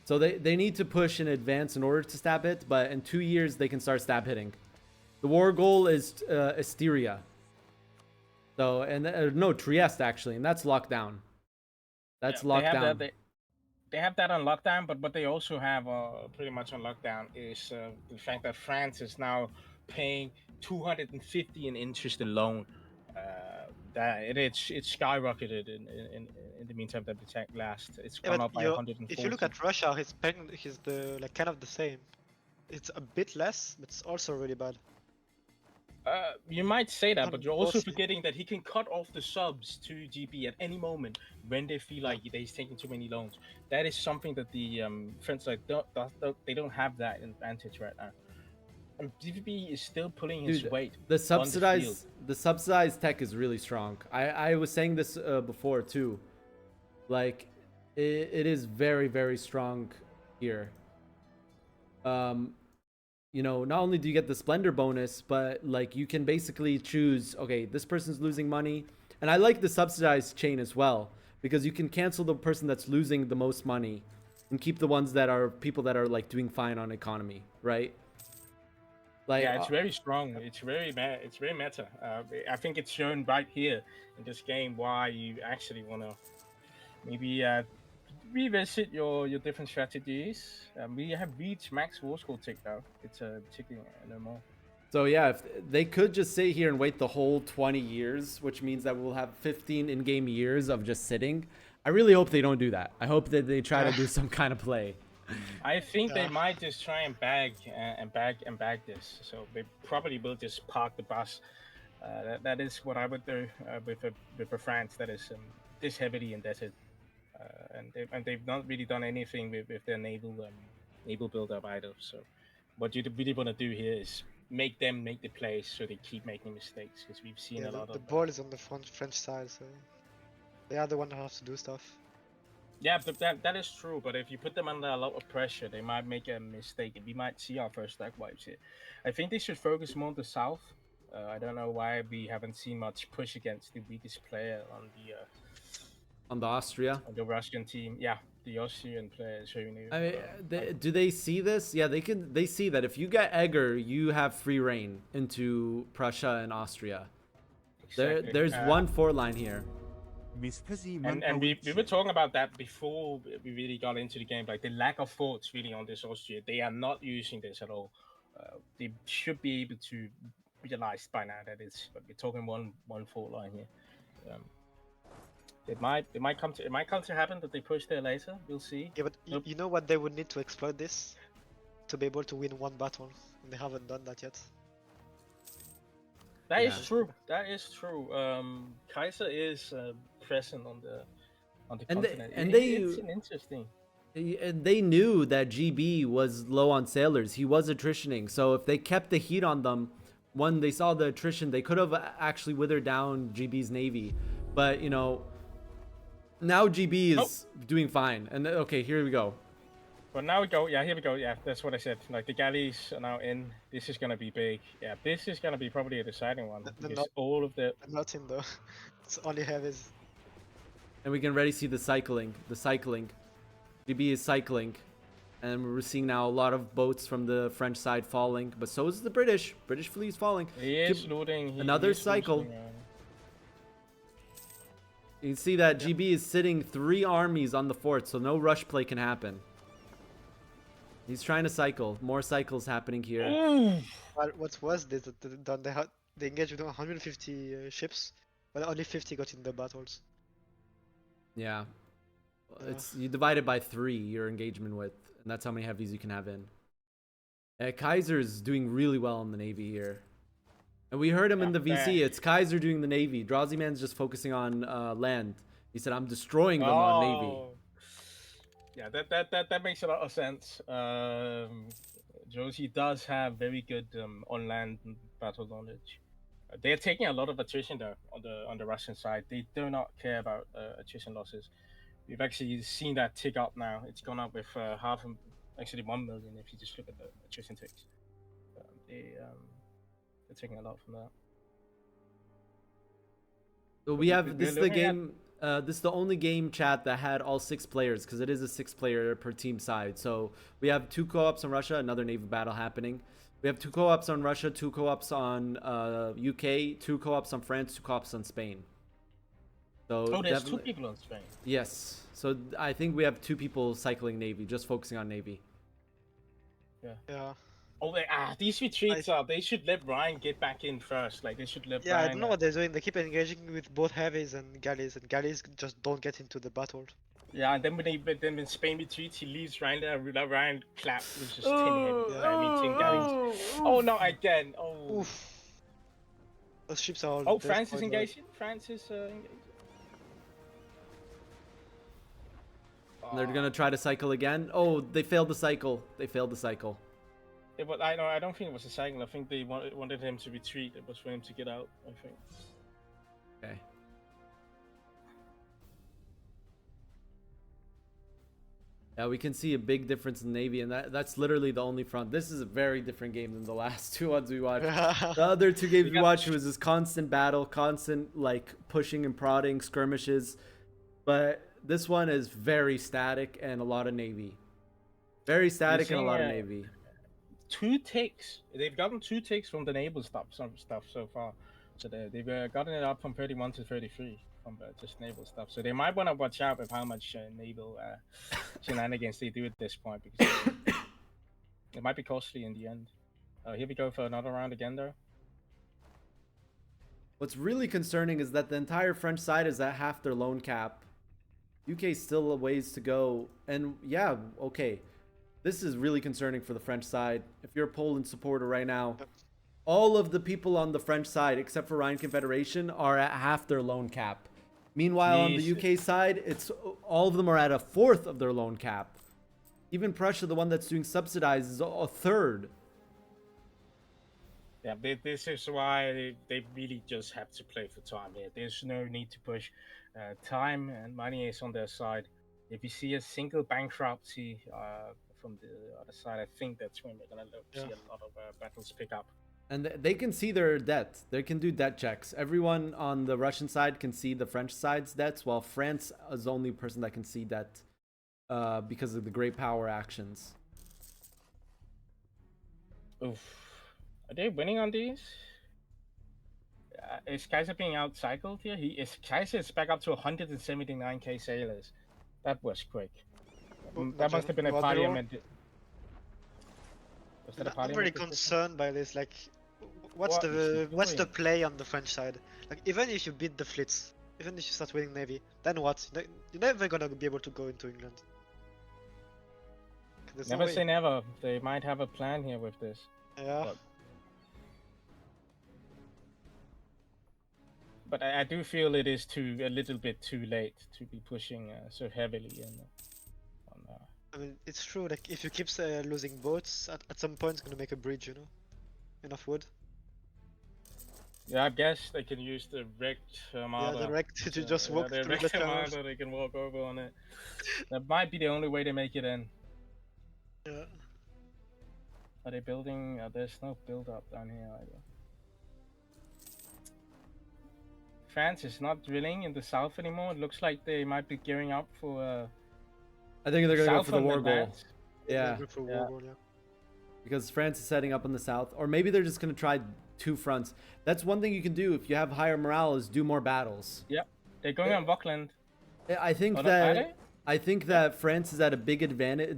So they need to push in advance in order to stab hit, but in 2 years they can start stab hitting. The war goal is Styria. So no, Trieste actually, and that's locked down. That's locked down. They have that on lockdown, but what they also have pretty much on lockdown is the fact that France is now paying 250 in interest alone. It's skyrocketed in the meantime that the tank lasts. It's gone up by 140. If you look at Russia, he's paying the like kind of the same. It's a bit less, but it's also really bad. You might say that, but you're also Unfortunately. forgetting that he can cut off the subs to GB at any moment when they feel like he's taking too many loans. That is something that the French side they don't have that advantage right now. And DVB is still pulling his Dude, weight. the on the field. subsidized tech is really strong. I was saying this before too. Like, it is very, very strong here. You know, not only do you get the Splendor bonus, but like you can basically choose, okay, this person's losing money. And I like the subsidized chain as well, because you can cancel the person that's losing the most money and keep the ones that are people that are like doing fine on economy, right? Like, Yeah, it's very strong. It's very meta. I think it's shown right here in this game why you actually want to maybe revisit your different strategies. We have reached max war score tick now. It's ticking no more. So yeah, if they could just sit here and wait the whole 20 years, which means that we'll have 15 in-game years of just sitting. I really hope they don't do that. I hope that they try to do some kind of play. I think they might just try and bag this. So they probably will just park the bus. That is what I would do with a France that is this heavily indebted. And they've not really done anything with their naval build-up either. So what you really want to do here is make them make the plays so they keep making mistakes, because we've seen a lot of... The ball is on the French side, so they are the one who have to do stuff. Yeah, but that is true, but if you put them under a lot of pressure, they might make a mistake, and we might see our first stack wipes here. I think they should focus more on the south. I don't know why we haven't seen much push against the weakest player on the Austria. On the Russian team. Yeah, the Austrian player is showing you. I mean, do they see this? Yeah, they see that if you get Egger, you have free reign into Prussia and Austria. Exactly. There's one 4-line here. And we were talking about that before we really got into the game, like the lack of thoughts really on this Austria. They are not using this at all. They should be able to realize by now that it's, we're talking one 4-line here. It might come to happen that they push there later. We'll see. Yeah, but you know what they would need to exploit this to be able to win one battle, and they haven't done that yet. That is true. That is true. Kaiser is present on the continent. It's an interesting. And they knew that GB was low on sailors. He was attritioning. So if they kept the heat on them, when they saw the attrition, they could have actually withered down GB's navy. But you know, now GB is doing fine. And okay, here we go. But now we go. Yeah, here we go. Yeah, that's what I said. Like the galleys are now in. This is gonna be big. Yeah, this is gonna be probably a deciding one. Because all of the... They're not in though. It's only heavies. And we can already see the cycling. GB is cycling. And we're seeing now a lot of boats from the French side falling. But so is the British. British fleet is falling. He is looting. Another cycle. You can see that GB is sitting 3 armies on the fort, so no rush play can happen. He's trying to cycle. More cycles happening here. But what's worse is that they engaged with 150 ships, but only 50 got in the battles. Yeah. It's you divide it by 3 your engagement width, and that's how many heavies you can have in. Kaiser's doing really well in the navy here. And we heard him in the VC. It's Kaiser doing the navy. Draziman's just focusing on land. He said, I'm destroying them on navy. Yeah, that makes a lot of sense. Josie does have very good on land battle knowledge. They're taking a lot of attrition though on the Russian side. They do not care about attrition losses. We've actually seen that tick up now. It's gone up with actually 1 million if you just look at the attrition ticks. They're taking a lot from that. So we have this is the game. This is the only game, chat, that had all 6 players, because it is a 6-player per team side. So we have 2 co-ops on Russia, another naval battle happening. We have 2 co-ops on Russia, 2 co-ops on UK, 2 co-ops on France, 2 co-ops on Spain. So there's 2 people on Spain. Yes. So I think we have 2 people cycling navy, just focusing on navy. Yeah. Oh, these retreats they should let Ryan get back in first. Like, they should let Yeah, Ryan... I don't know what they're doing. They keep engaging with both heavies and galleys just don't get into the battle. Yeah, and then when Spain retreats, he leaves Ryan there. Ryan clap was just 10 hit. I mean 10 galleys. Oh no, again. Oh. Oof. Those ships are all Oh, dead France is quite engaging. France is engaging. They're gonna try to cycle again. Oh, they failed the cycle. They failed the cycle. Yeah, but I don't think it was a cycle. I think they wanted him to retreat. It was for him to get out, I think. Okay. Yeah, we can see a big difference in Navy, and that's literally the only front. This is a very different game than the last two ones we watched. The other two games we watched was this constant battle, constant like pushing and prodding, skirmishes. But this one is very static and a lot of Navy. Very static and a lot of Navy. 2 ticks. They've gotten 2 ticks from the naval stuff so far. So they've gotten it up from 31 to 33 from just naval stuff. So they might want to watch out with how much naval shenanigans they do at this point, because it might be costly in the end. Here we go for another round again, though. What's really concerning is that the entire French side is at half their loan cap. UK still a ways to go, and yeah, okay. This is really concerning for the French side. If you're a Poland supporter right now, all of the people on the French side, except for Rhine Confederation, are at half their loan cap. Meanwhile, on the UK side, it's all of them are at a fourth of their loan cap. Even Prussia, the one that's doing subsidized, is a third. Yeah, this is why they really just have to play for time here. There's no need to push. Time and money is on their side. If you see a single bankruptcy from the other side, I think that's when we're going to see a lot of battles pick up. And they can see their debt. They can do debt checks. Everyone on the Russian side can see the French side's debts, while France is the only person that can see debt because of the great power actions. Oof. Are they winning on these? Is Kaiser being outcycled here? Kaiser is back up to 179k sailors. That was quick. That must have been a parliament. I'm pretty concerned by this. Like, what's the play on the French side? Like, even if you beat the fleets, even if you start winning navy, then what? You're never gonna be able to go into England. Never say never. They might have a plan here with this. Yeah. But I do feel it is a little bit too late to be pushing so heavily on. I mean, it's true. Like, if you keep losing boats, at some point it's gonna make a bridge, you know, enough wood. Yeah, I guess they can use the wrecked armada. Yeah, the wrecked to just walk through the towers. They can walk over on it. That might be the only way to make it in. Yeah. Are they building? There's no build up down here either. France is not drilling in the south anymore. It looks like they might be gearing up for. I think they're gonna go for the war goal. Yeah. Because France is setting up on the south, or maybe they're just gonna try 2 fronts. That's one thing you can do if you have higher morale, is do more battles. Yep, they're going on Vaucland. I think that France is at a big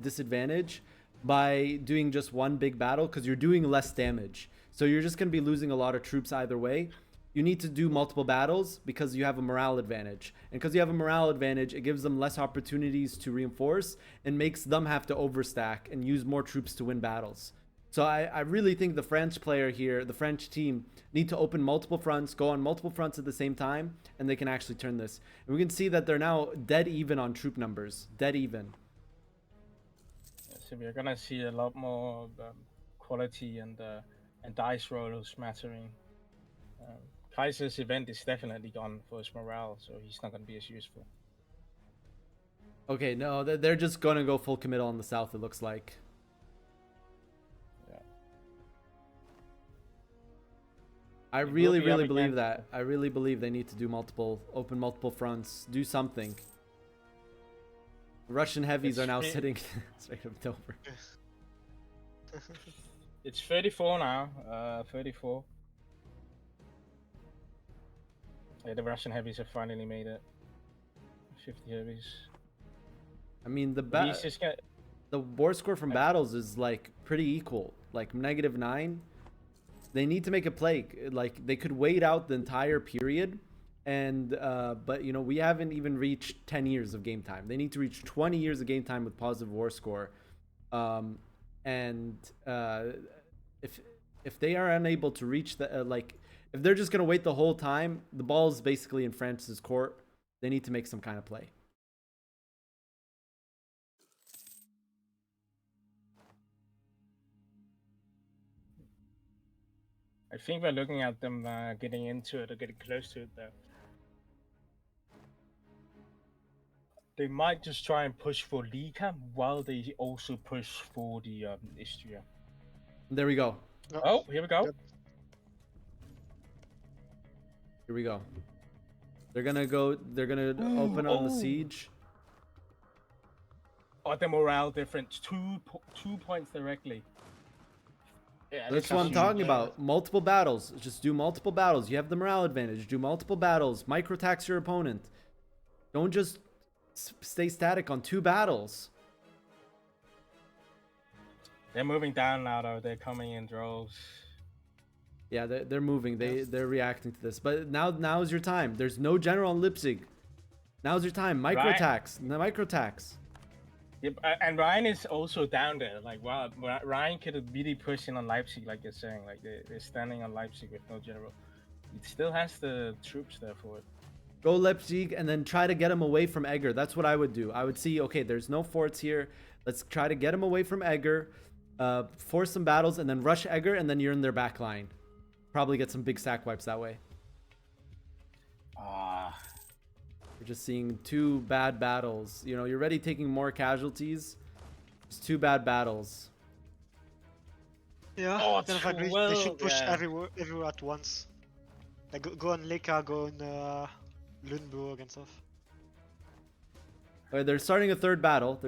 disadvantage by doing just one big battle, because you're doing less damage. So you're just gonna be losing a lot of troops either way. You need to do multiple battles because you have a morale advantage. And because you have a morale advantage, it gives them less opportunities to reinforce and makes them have to overstack and use more troops to win battles. So I really think the French player here, the French team, need to open multiple fronts, go on multiple fronts at the same time, and they can actually turn this. And we can see that they're now dead even on troop numbers. Dead even. So we're going to see a lot more quality and dice rollers mattering. Kaiser's event is definitely gone for his morale, so he's not going to be as useful. Okay, no, they're just going to go full committal on the south, it looks like. Yeah. I really believe that. I really believe they need to do open multiple fronts, do something. Russian heavies are now sitting straight up Dover. It's 34 now, 34. Yeah, the Russian heavies have finally made it. 50 heavies. I mean, the war score from battles is like pretty equal, like -9. They need to make a play. Like, they could wait out the entire period And but you know, we haven't even reached 10 years of game time. They need to reach 20 years of game time with positive war score. And if they are unable to reach the like, if they're just gonna wait the whole time, the ball's basically in France's court. They need to make some kind of play. I think we're looking at them getting into it or getting close to it there. They might just try and push for Liga while they also push for the Istria. There we go. Oh, here we go. Here we go. They're gonna go. They're gonna open on the siege. Oh, the morale difference. 2 points directly. Yeah, That's what I'm talking about. Multiple battles. Just do multiple battles. You have the morale advantage. Do multiple battles. Micro-tax your opponent. Don't just stay static on 2 battles. They're moving down now, though. They're coming in droves. Yeah, they're moving. They're reacting to this. But now is your time. There's no general in Leipzig. Now's your time. Micro-tax. The micro-tax. Yep, and Ryan is also down there. Like, wow, Ryan could really push in on Leipzig, like you're saying. Like, they're standing on Leipzig with no general. It still has the troops there for it. Go Leipzig and then try to get him away from Egger. That's what I would do. I would see, okay, there's no forts here. Let's try to get him away from Egger, force some battles, and then rush Egger, and then you're in their back line. Probably get some big sack wipes that way. We're just seeing 2 bad battles. You know, you're already taking more casualties. It's 2 bad battles. Yeah, Oh, kind of agree. They should push everywhere at once. Like go on Leka, go on Lundburg and stuff. Okay, they're starting a 3rd battle.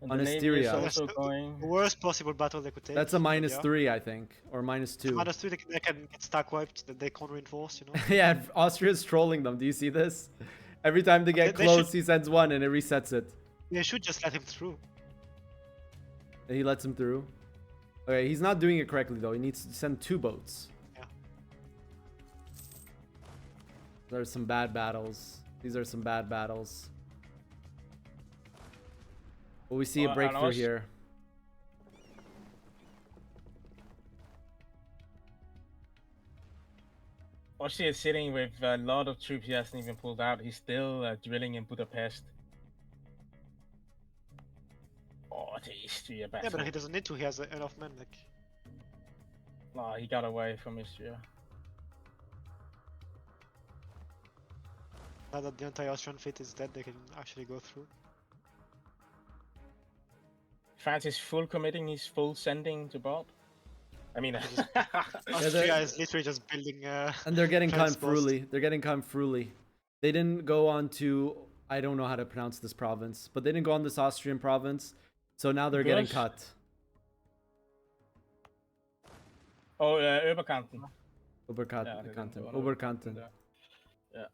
And On the Navy is Asteria. also going. The worst possible battle they could take. That's a -3, I think, or -2. -3, they can get stack wiped, then they can't reinforce, you know? Yeah, Austria's trolling them. Do you see this? Every time they get close, he sends 1 and it resets it. They should just let him through. And he lets him through. Okay, he's not doing it correctly though. He needs to send 2 boats. Yeah. There's some bad battles. These are some bad battles. Will we see a breakthrough here? Austria is sitting with a lot of troops he hasn't even pulled out. He's still drilling in Budapest. Oh, the Istria battle. Yeah, but he doesn't need to. He has enough men. Like. No, he got away from Istria. Now that the anti-Austrian fleet is dead, they can actually go through. France is full committing, he's full sending to Bob. I mean, Austria is literally just building. And they're getting Kampfruli. They're getting Kampfruli. They didn't go on to, I don't know how to pronounce this province, but they didn't go on this Austrian province. So now they're getting cut. Oh, Oberkanten. Oberkanten. Yeah.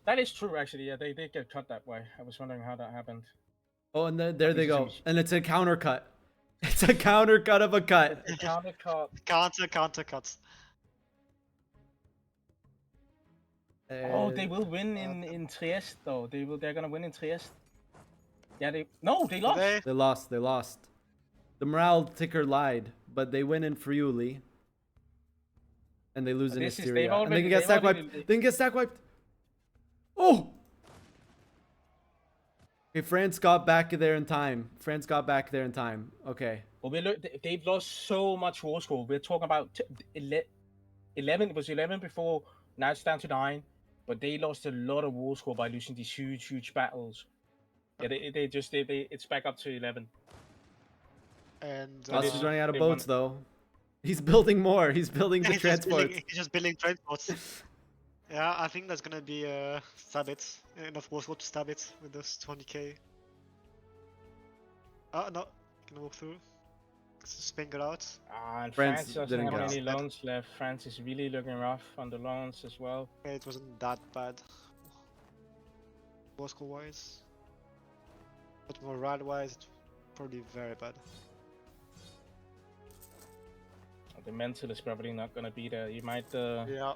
That is true, actually. Yeah, they did get cut that way. I was wondering how that happened. Oh, and there they go. And it's a counter cut. It's a counter cut of a cut. Counter cut. Counter cuts. Oh, they will win in Trieste, though. They're gonna win in Trieste. Yeah, they lost. They lost. The morale ticker lied, but they win in Friuli. And they lose in Asteria. And they can get stack wiped. They can get stack wiped. Oh! Okay, France got back there in time. Okay. Well, they've lost so much war score. We're talking about 11. It was 11 before. Now it's down to 9. But they lost a lot of war score by losing these huge battles. Yeah, it's back up to 11. And Austria's running out of boats though. He's building more. He's building the transports. He's just building transports. Yeah, I think that's gonna be stab it. Enough war score to stab it with those 20k. Oh no, can walk through. Spain got out. And France doesn't have any loans left. France is really looking rough on the loans as well. Yeah, it wasn't that bad. War score wise. But morale wise, it's probably very bad. The mental is probably not gonna be there. You might. Yeah.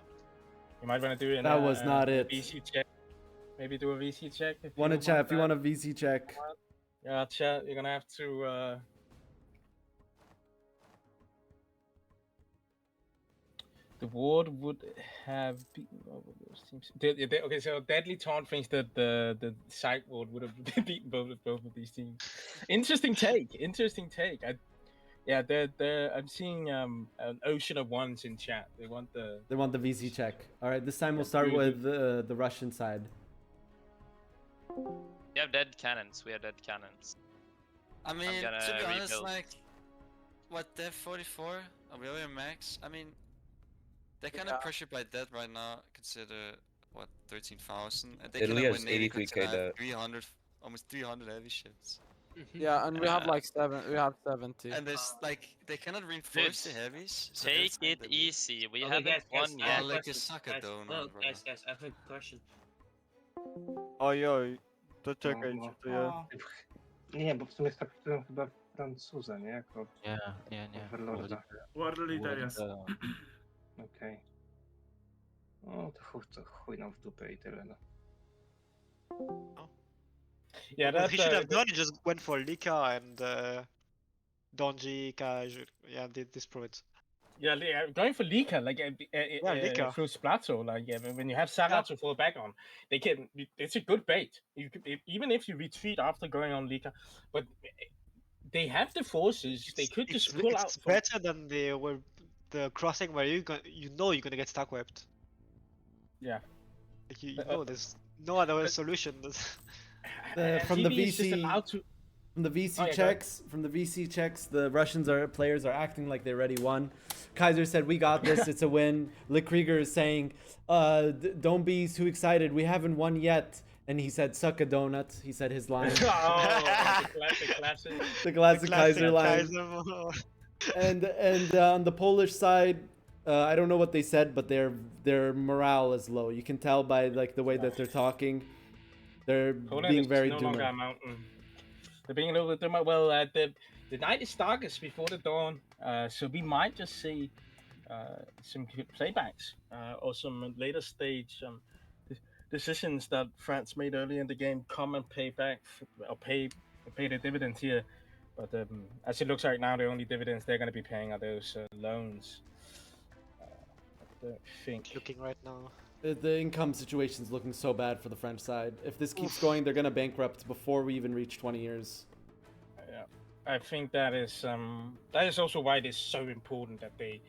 You might want to do That was not a it. VC check. Maybe do a VC check. If Want to you chat? want If you want a VC check. Yeah, chat. You're gonna have to. The ward would have beaten both of those teams. Okay, so Deadly Taunt thinks that the side ward would have beaten both of these teams. Interesting take. Interesting take. I'm seeing an ocean of ones in chat. They want the VC check. All right, this time we'll start with the Russian side. We have dead cannons. We have dead cannons. I mean, gonna to be honest, rebuild. like, what, Dev 44? Aurelia Max? I mean, they're kind of pressured by that right now. Consider, what, 13,000? And they can Italy has win 80 83k debt. 300, almost 300 heavy ships. Yeah, and we have like 70. And there's, like, they cannot reinforce the Dude, heavies. So Take that's, like, it the- easy. We Okay, haven't guys, won I yet. have a like a question, sucker guys. donut, No, bro. guys, I have a question. Ojoj, to czekajcie, to ja... Nie, bo w sumie startują chyba Francuza, nie? Jako Nie. Overlorda. World Leader jest. Okej. No to chuj nam w dupę i tyle, no. Yeah, What that he should have done, he just went for Lika and Donji, Kaj, yeah, this province. Yeah, going for Lika, like Lika. through Splato, like when you have Sarah to fall back on, they can. It's a good bait. You could, even if you retreat after going on Lika, but they have the forces. They could just pull out. It's better than the crossing where you know you're gonna get stack wiped. Yeah. Like you know, there's no other solution. From the Habibi is just VC allowed to. From the VC Oh, yeah, checks, the Russians players are acting like they already won. Kaiser said, "We got this. It's a win." Likrieger is saying, "Don't be too excited. We haven't won yet." And he said, "Suck a donut." He said his line. The classic. The classic Kaiser line. And on the Polish side, I don't know what they said, but their morale is low. You can tell by like the way that they're talking. They're Poland being is very no longer a doomed. mountain. They're being a little bit dumber. Well, the night is darkest before the dawn, so we might just see some playbacks or some later stage decisions that France made early in the game come and pay back or pay the dividends here. But as it looks right now, the only dividends they're going to be paying are those loans. I don't think. Looking right now. The income situation is looking so bad for the French side. If this keeps going, they're gonna bankrupt before we even reach 20 years. Yeah, I think that is also why it is so important that they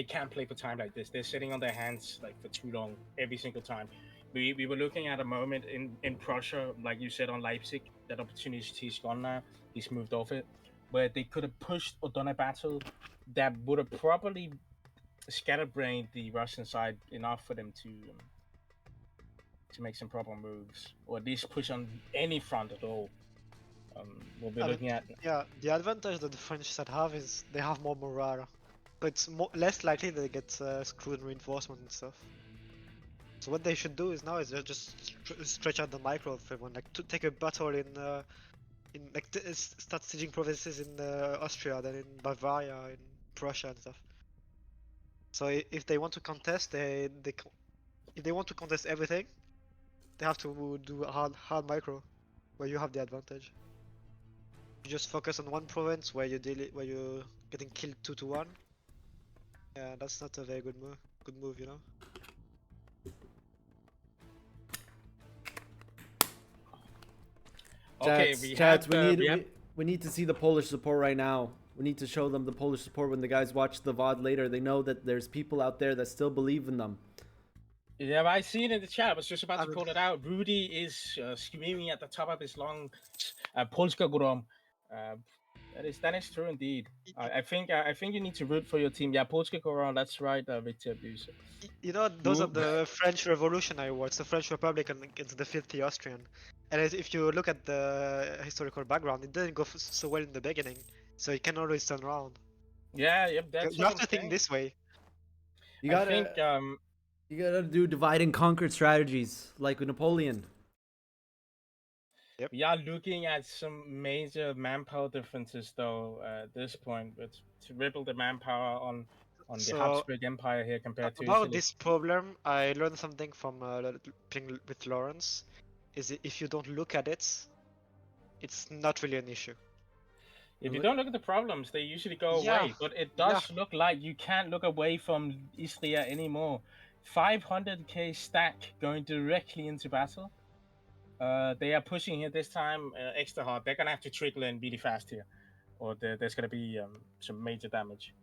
can't play for time like this. They're sitting on their hands like for too long every single time. We were looking at a moment in Prussia, like you said on Leipzig, that opportunity's gone now. He's moved off it, where they could have pushed or done a battle that would have probably scatterbrained the Russian side enough for them to make some proper moves, or at least push on any front at all. We'll be looking at. Yeah, the advantage that the French side have is they have more morale, but it's less likely they get screwed in reinforcement and stuff. So what they should do is now is just stretch out the micro of everyone, like to take a battle in start sieging provinces in Austria, then in Bavaria, in Prussia and stuff. So if they want to contest, if they want to contest everything, they have to do a hard micro, where you have the advantage. You just focus on one province where you're getting killed 2-1. Yeah, that's not a very good move, you know. Okay, we need to see the Polish support right now. We need to show them the Polish support when the guys watch the VOD later. They know that there's people out there that still believe in them. Yeah, I see it in the chat. I was just about to call it out. Rudy is screaming at the top of his lungs, Polska Gurom. That is true indeed. I think you need to root for your team. Yeah, Polska Gurom. That's right, Victor Abuser. You know, those are the French Revolutionary Wars, the French Republic against the filthy Austrian. And if you look at the historical background, it didn't go so well in the beginning, so you can always turn around. Yeah, yep. That's you have to think this way. You gotta do divide and conquer strategies like with Napoleon. Yep. We are looking at some major manpower differences though at this point, but to ripple the manpower on on the So, Habsburg Empire here compared to about Italy. this problem, I learned something from playing with Lawrence. Is if you don't look at it, it's not really an issue. If you don't look at the problems, they usually go Yeah, away. But it does look like you can't look away from Istria anymore. 500k stack going directly into battle. They are pushing here this time extra hard. They're gonna have to trickle in really fast here, or there's gonna be some major damage.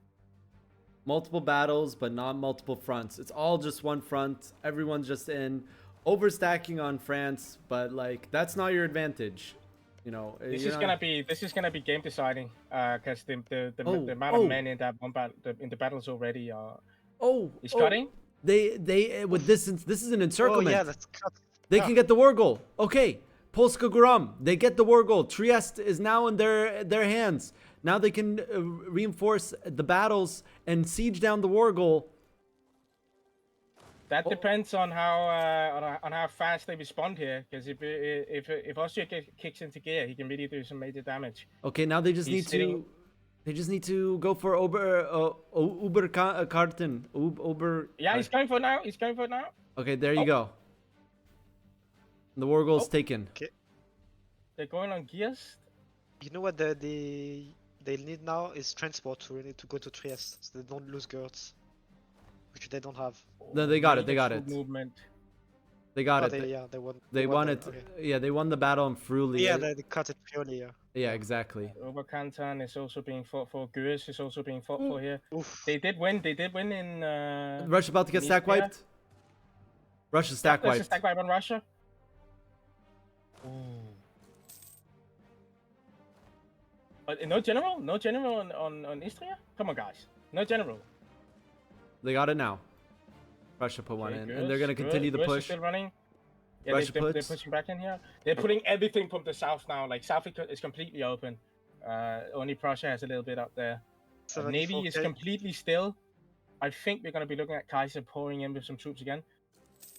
Multiple battles, but not multiple fronts. It's all just one front. Everyone's just in, overstacking on France, but like that's not your advantage. You know, This you're is not- gonna be game deciding, because the amount of men in that one in the battles already are. He's cutting. They with this is an encirclement. Oh yeah, that's cut. They can get the war goal. Okay, Polska Gurom, they get the war goal. Trieste is now in their hands. Now they can reinforce the battles and siege down the war goal. That depends on how fast they respond here. Because if Austria kicks into gear, he can really do some major damage. Okay, now they just He's sitting- they just need to go for Oberkarten. Ober. Yeah, he's going for it now. He's going for it now. Okay, there you go. The war goal's taken. Okay. They're going on gears. You know what they need now is transport to really to go to Trieste, so they don't lose girls, which they don't have. No, they got it. They got Major it. Movement. They got Oh, it. they won. They won it. Okay. Yeah, they won the battle in Friuli. Yeah, they cut it purely. Yeah. Yeah, exactly. Oberkanton is also being fought for. Gurs is also being fought for here. Oof. They did win. They did win in. Russia about to get stack Istria. wiped. Russia stack There's a wiped. stack wipe on Russia. But no general? No general on Istria? Come on, guys. No general. They got it now. Russia put one Okay, in, and they're gonna continue the Gurs is push. Still running. Yeah, Russia they're puts. pushing back in here. They're putting everything from the south now. Like south is completely open. Only Prussia has a little bit up there. Navy is 74K. completely still. I think we're gonna be looking at Kaiser pouring in with some troops again.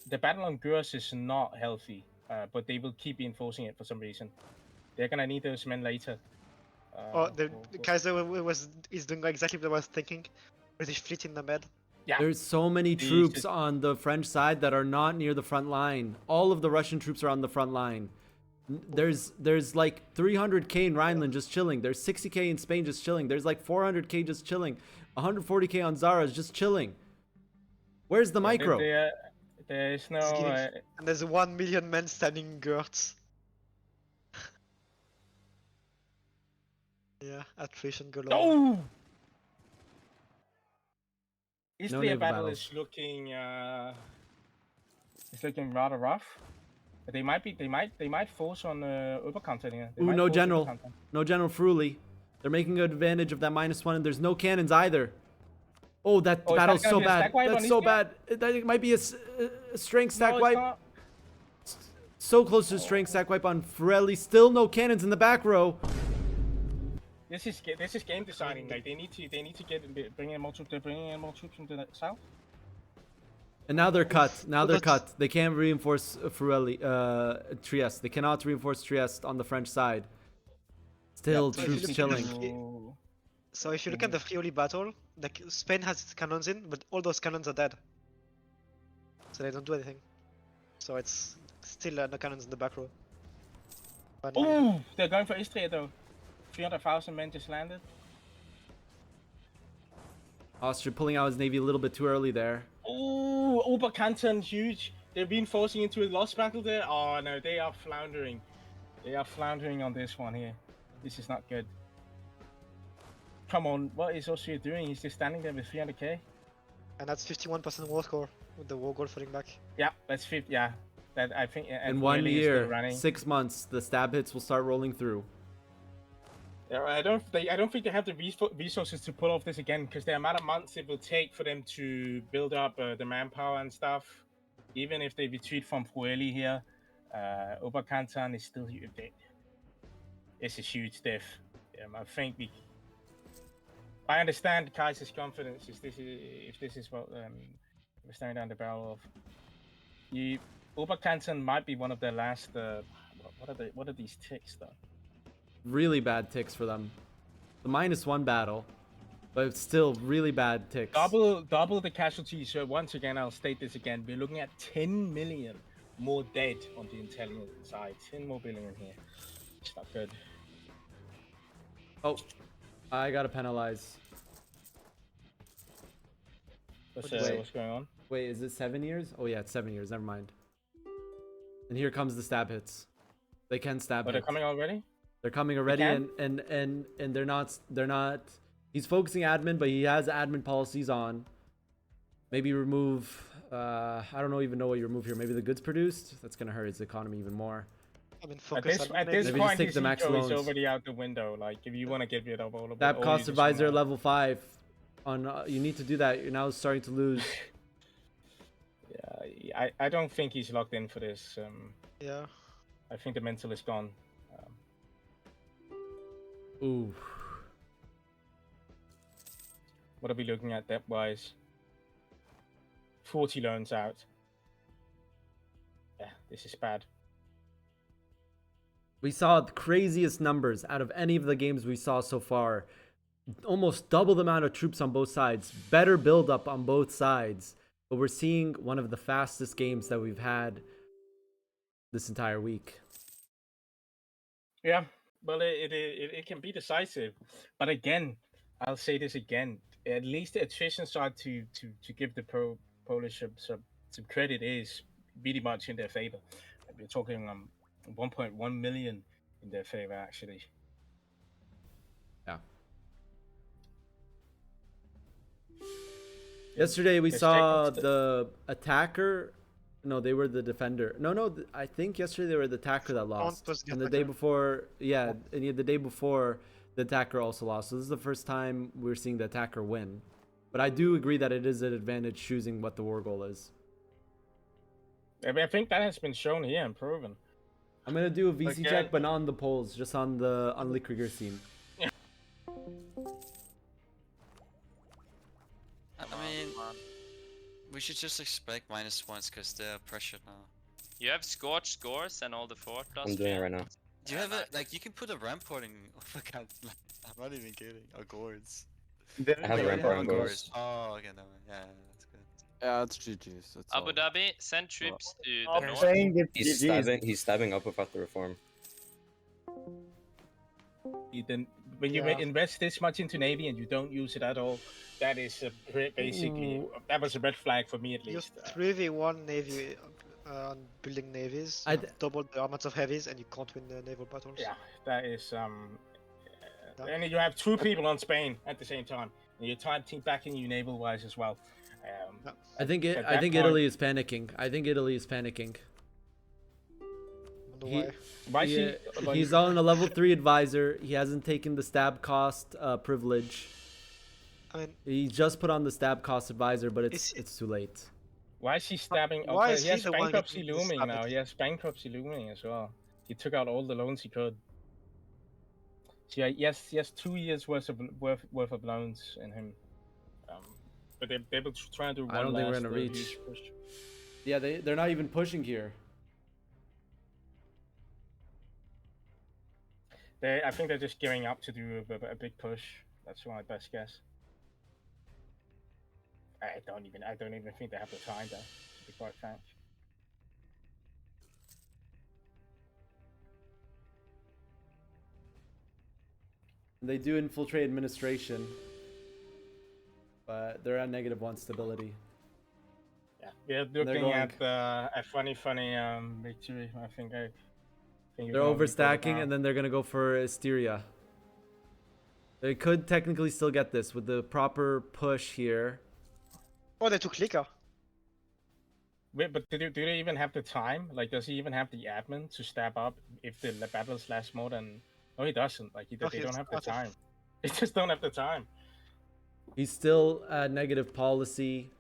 The battle on Gurs is not healthy, but they will keep reinforcing it for some reason. They're gonna need those men later. Oh, the Kaiser is doing exactly what I was thinking. British fleet in the med. Yeah. There's so many troops on the French side that are not near the front line. All of the Russian troops are on the front line. There's like 300k in Rhineland just chilling. There's 60k in Spain just chilling. There's like 400k just chilling. 140k on Zara's just chilling. Where's the micro? There is no. And there's 1 million men standing in Gurts. Yeah, attrition galore. Oh! No Istria naval battle battles. is looking rather rough. They might force on Oberkanton here. They Ooh, might no force general. Oberkanton. No General Friuli. They're making advantage of that -1, and there's no cannons either. Oh, that Oh, is that battle's gonna so be a bad. stack wipe That's on so Istria? bad. That might be a strength stack No, it's wipe. not. So close to a strength stack wipe on Friuli. Still no cannons in the back row. This is game deciding. Like they need to bring in more troops. They're bringing in more troops into the south. And now they're cut. Now they're cut. They can't reinforce Friuli, Trieste. They cannot reinforce Trieste on the French side. Still so if troops you look chilling. at So if you look at the Friuli battle, like Spain has its cannons in, but all those cannons are dead. So they don't do anything. So it's still no cannons in the back row. Funny. Oh, they're going for Istria though. 300,000 men just landed. Austria pulling out his navy a little bit too early there. Oh, Oberkanton, huge. They're reinforcing into a lost battle there. Oh no, they are floundering. They are floundering on this one here. This is not good. Come on, what is Austria doing? He's just standing there with 300k. And that's 51% war score with the war goal falling back. Yeah, that's 50. Yeah, that I think. In 1 year, 6 months, the stab hits will start rolling through. Yeah, I don't think they have the resources to pull off this again because the amount of months it will take for them to build up the manpower and stuff. Even if they retreat from Friuli here, Oberkanton is still here. It's a huge diff. I think I understand Kaiser's confidence if this is what we're staring down the barrel of. Oberkanton might be one of their last. What are these ticks though? Really bad ticks for them. The -1 battle. but it's still really bad ticks. Double the casualties. So once again, I'll state this again. We're looking at 10 million more dead on the intelligence side. 10 more billion here. It's not good. Oh, I gotta penalize. What's going on? Wait, is it 7 years? Oh yeah, it's 7 years. Never mind. And here comes the stab hits. They can stab. Oh, they're coming already? They're coming already, and they're not. He's focusing admin, but he has admin policies on. Maybe remove. I don't even know what you remove here. Maybe the goods produced. That's gonna hurt his economy even more. I mean, At this point, his eco is already out the window. Like, if you want to get rid of all of that cost advisor level 5. On you need to do that. You're now starting to lose. Yeah, I don't think he's locked in for this. Yeah. I think the mental is gone. Ooh. What are we looking at depth-wise? 40 loans out. Yeah, this is bad. We saw the craziest numbers out of any of the games we saw so far. Almost double the amount of troops on both sides. Better build-up on both sides. But we're seeing one of the fastest games that we've had this entire week. Yeah, well, it can be decisive. But again, I'll say this again. At least the attrition side to give the Polish some credit is pretty much in their favor. We're talking 1.1 million in their favor, actually. Yeah. Yesterday we saw the attacker. No, they were the defender. No, I think yesterday they were the attacker that lost. And the day before, yeah, and the day before, the attacker also lost. So this is the first time we're seeing the attacker win. But I do agree that it is an advantage choosing what the war goal is. I think that has been shown here and proven. I'm gonna do a VC check, but not on the polls, just on the Krieger scene. I mean, we should just expect -1s because they're pressured now. You have scorched scores and all the fort. I'm doing it right now. Do you have you can put a ramporting? Oh my god, I'm not even kidding. Or gourds. I have a rampart on gourds. Oh, okay, no, yeah, that's good. Yeah, it's GG's. Abu Dhabi, send troops to I'm the north. saying it's GG's. He's stabbing up without the reform. When you invest this much into Navy and you don't use it at all, that is basically that was a red flag for me at least. Use 3v1 Navy on building navies. Double the amount of heavies, and you can't win the naval battles. Yeah, that is and you have 2 people on Spain at the same time, and your time team backing you naval wise as well. I think Italy is panicking. He's on a level 3 advisor. He hasn't taken the stab cost privilege. I mean, he just put on the stab cost advisor, but it's too late. Why is he stabbing? Why is he has the one bankruptcy getting looming stabbed? now. He has bankruptcy looming as well. He took out all the loans he could. So yeah, he has 2 years worth of loans in him. But they're trying to do one. I don't think we're last gonna reach. huge push. Yeah, they're not even pushing here. I think they're just gearing up to do a big push. That's my best guess. I don't even think they have the time though, to be quite frank. They do infiltrate administration, but they're at -1 stability. Yeah, we're looking at a funny victory. I think they're overstacking, and then they're gonna go for Styria. They could technically still get this with the proper push here. Oh, they took Lika. Wait, but do they even have the time? Like, does he even have the admin to stab up if the battles last more than? No, he doesn't. Like, they don't have the time. They just don't have the time. He's still at negative policy.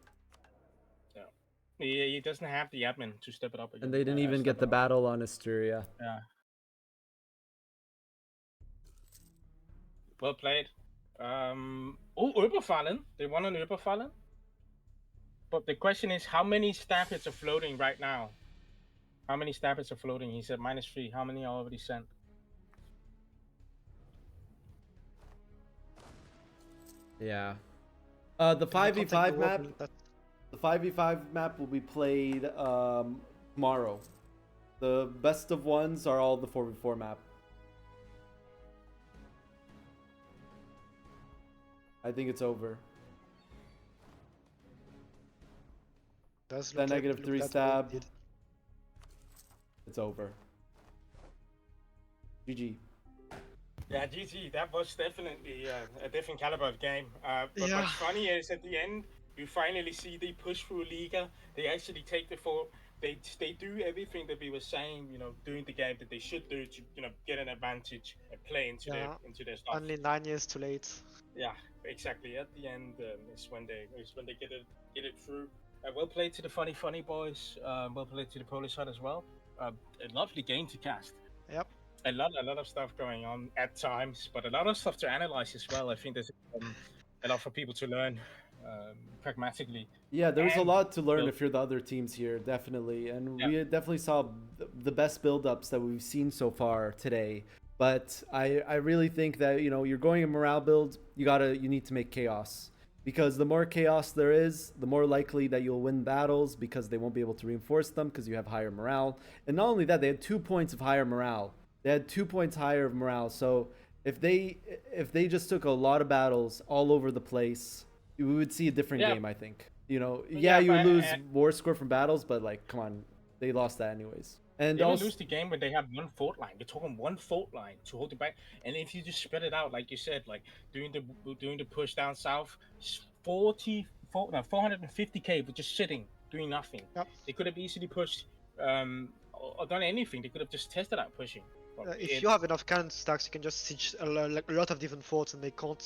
Yeah, he doesn't have the admin to step it up again. And they didn't even get the battle on Asturia. Yeah. Well played. Überfallen. They won an Überfallen. But the question is, how many stab hits are floating right now? How many stab hits are floating? He said -3. How many are already sent? Yeah. The 5v5 map. The 5v5 map will be played tomorrow. The best of ones are all the 4v4 map. I think it's over. Does That look negative look 3 that way stab. indeed. It's over. GG. Yeah, GG. That was definitely a different caliber of game. But Yeah. what's funny is at the end, you finally see they push through Liga. They actually take the four. They do everything that we were saying, you know, during the game that they should do to, you know, get an advantage and play into their stuff. Only 9 years too late. Yeah, exactly. At the end is when they get it through. Well played to the funny boys. Well played to the Polish side as well. A lovely game to cast. Yep. A lot of stuff going on at times, but a lot of stuff to analyze as well. I think there's a lot for people to learn pragmatically. Yeah, there's a lot to learn if you're the other teams here, definitely. And we definitely saw the best build-ups that we've seen so far today. But I really think that, you know, you're going a morale build, you need to make chaos. Because the more chaos there is, the more likely that you'll win battles because they won't be able to reinforce them because you have higher morale. And not only that, they had 2 points of higher morale. They had 2 points higher of morale. So if they just took a lot of battles all over the place, we would see a different game, I think. You know, you lose war score from battles, but like, come on, they lost that anyways. And they also lose the game when they have one fault line. They're talking one fault line to hold it back, and if you just spread it out, like you said, like doing the push down south, 450k were just sitting doing nothing. Yep. They could have easily pushed or done anything. They could have just tested out pushing. If you have enough cannon stacks, you can just siege a lot of different forts, and they can't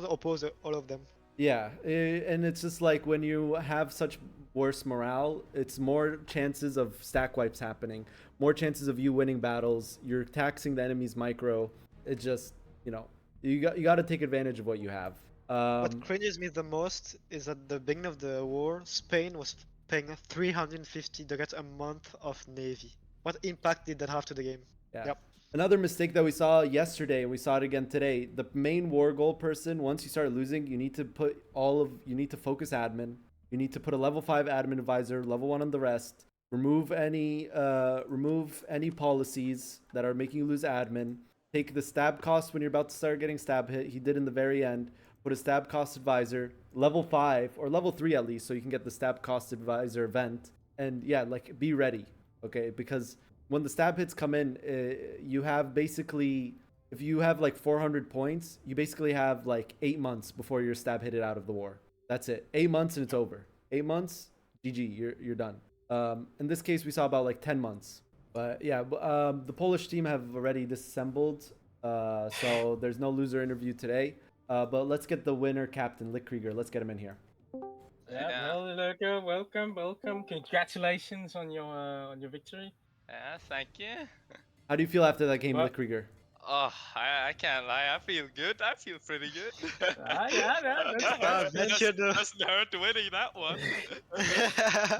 oppose all of them. Yeah, and it's just like when you have such worse morale, it's more chances of stack wipes happening, more chances of you winning battles. You're taxing the enemy's micro. It just, you know, you got to take advantage of what you have. What cringes me the most is at the beginning of the war, Spain was paying $350 a month of navy. What impact did that have to the game? Yeah. Yep. Another mistake that we saw yesterday, and we saw it again today, the main war goal person, once you start losing, you need to focus admin. You need to put a level 5 admin advisor, level 1 on the rest. Remove any policies that are making you lose admin. Take the stab cost when you're about to start getting stab hit. He did in the very end. Put a stab cost advisor, level 5 or level 3 at least, so you can get the stab cost advisor event. And yeah, like, be ready, okay? Because when the stab hits come in, you have basically, if you have like 400 points, you basically have like 8 months before you're stab hitted out of the war. That's it. 8 months and it's over. 8 months, GG, you're done. In this case, we saw about like 10 months. But yeah, the Polish team have already disassembled, so there's no loser interview today. But let's get the winner, Captain Lickkrieger. Let's get him in here. Yeah, well, Lurker, welcome. Congratulations on your victory. Yeah, thank you. How do you feel after that game, Lickkrieger? Oh, I can't lie. I feel good. I feel pretty good. Doesn't hurt winning that one.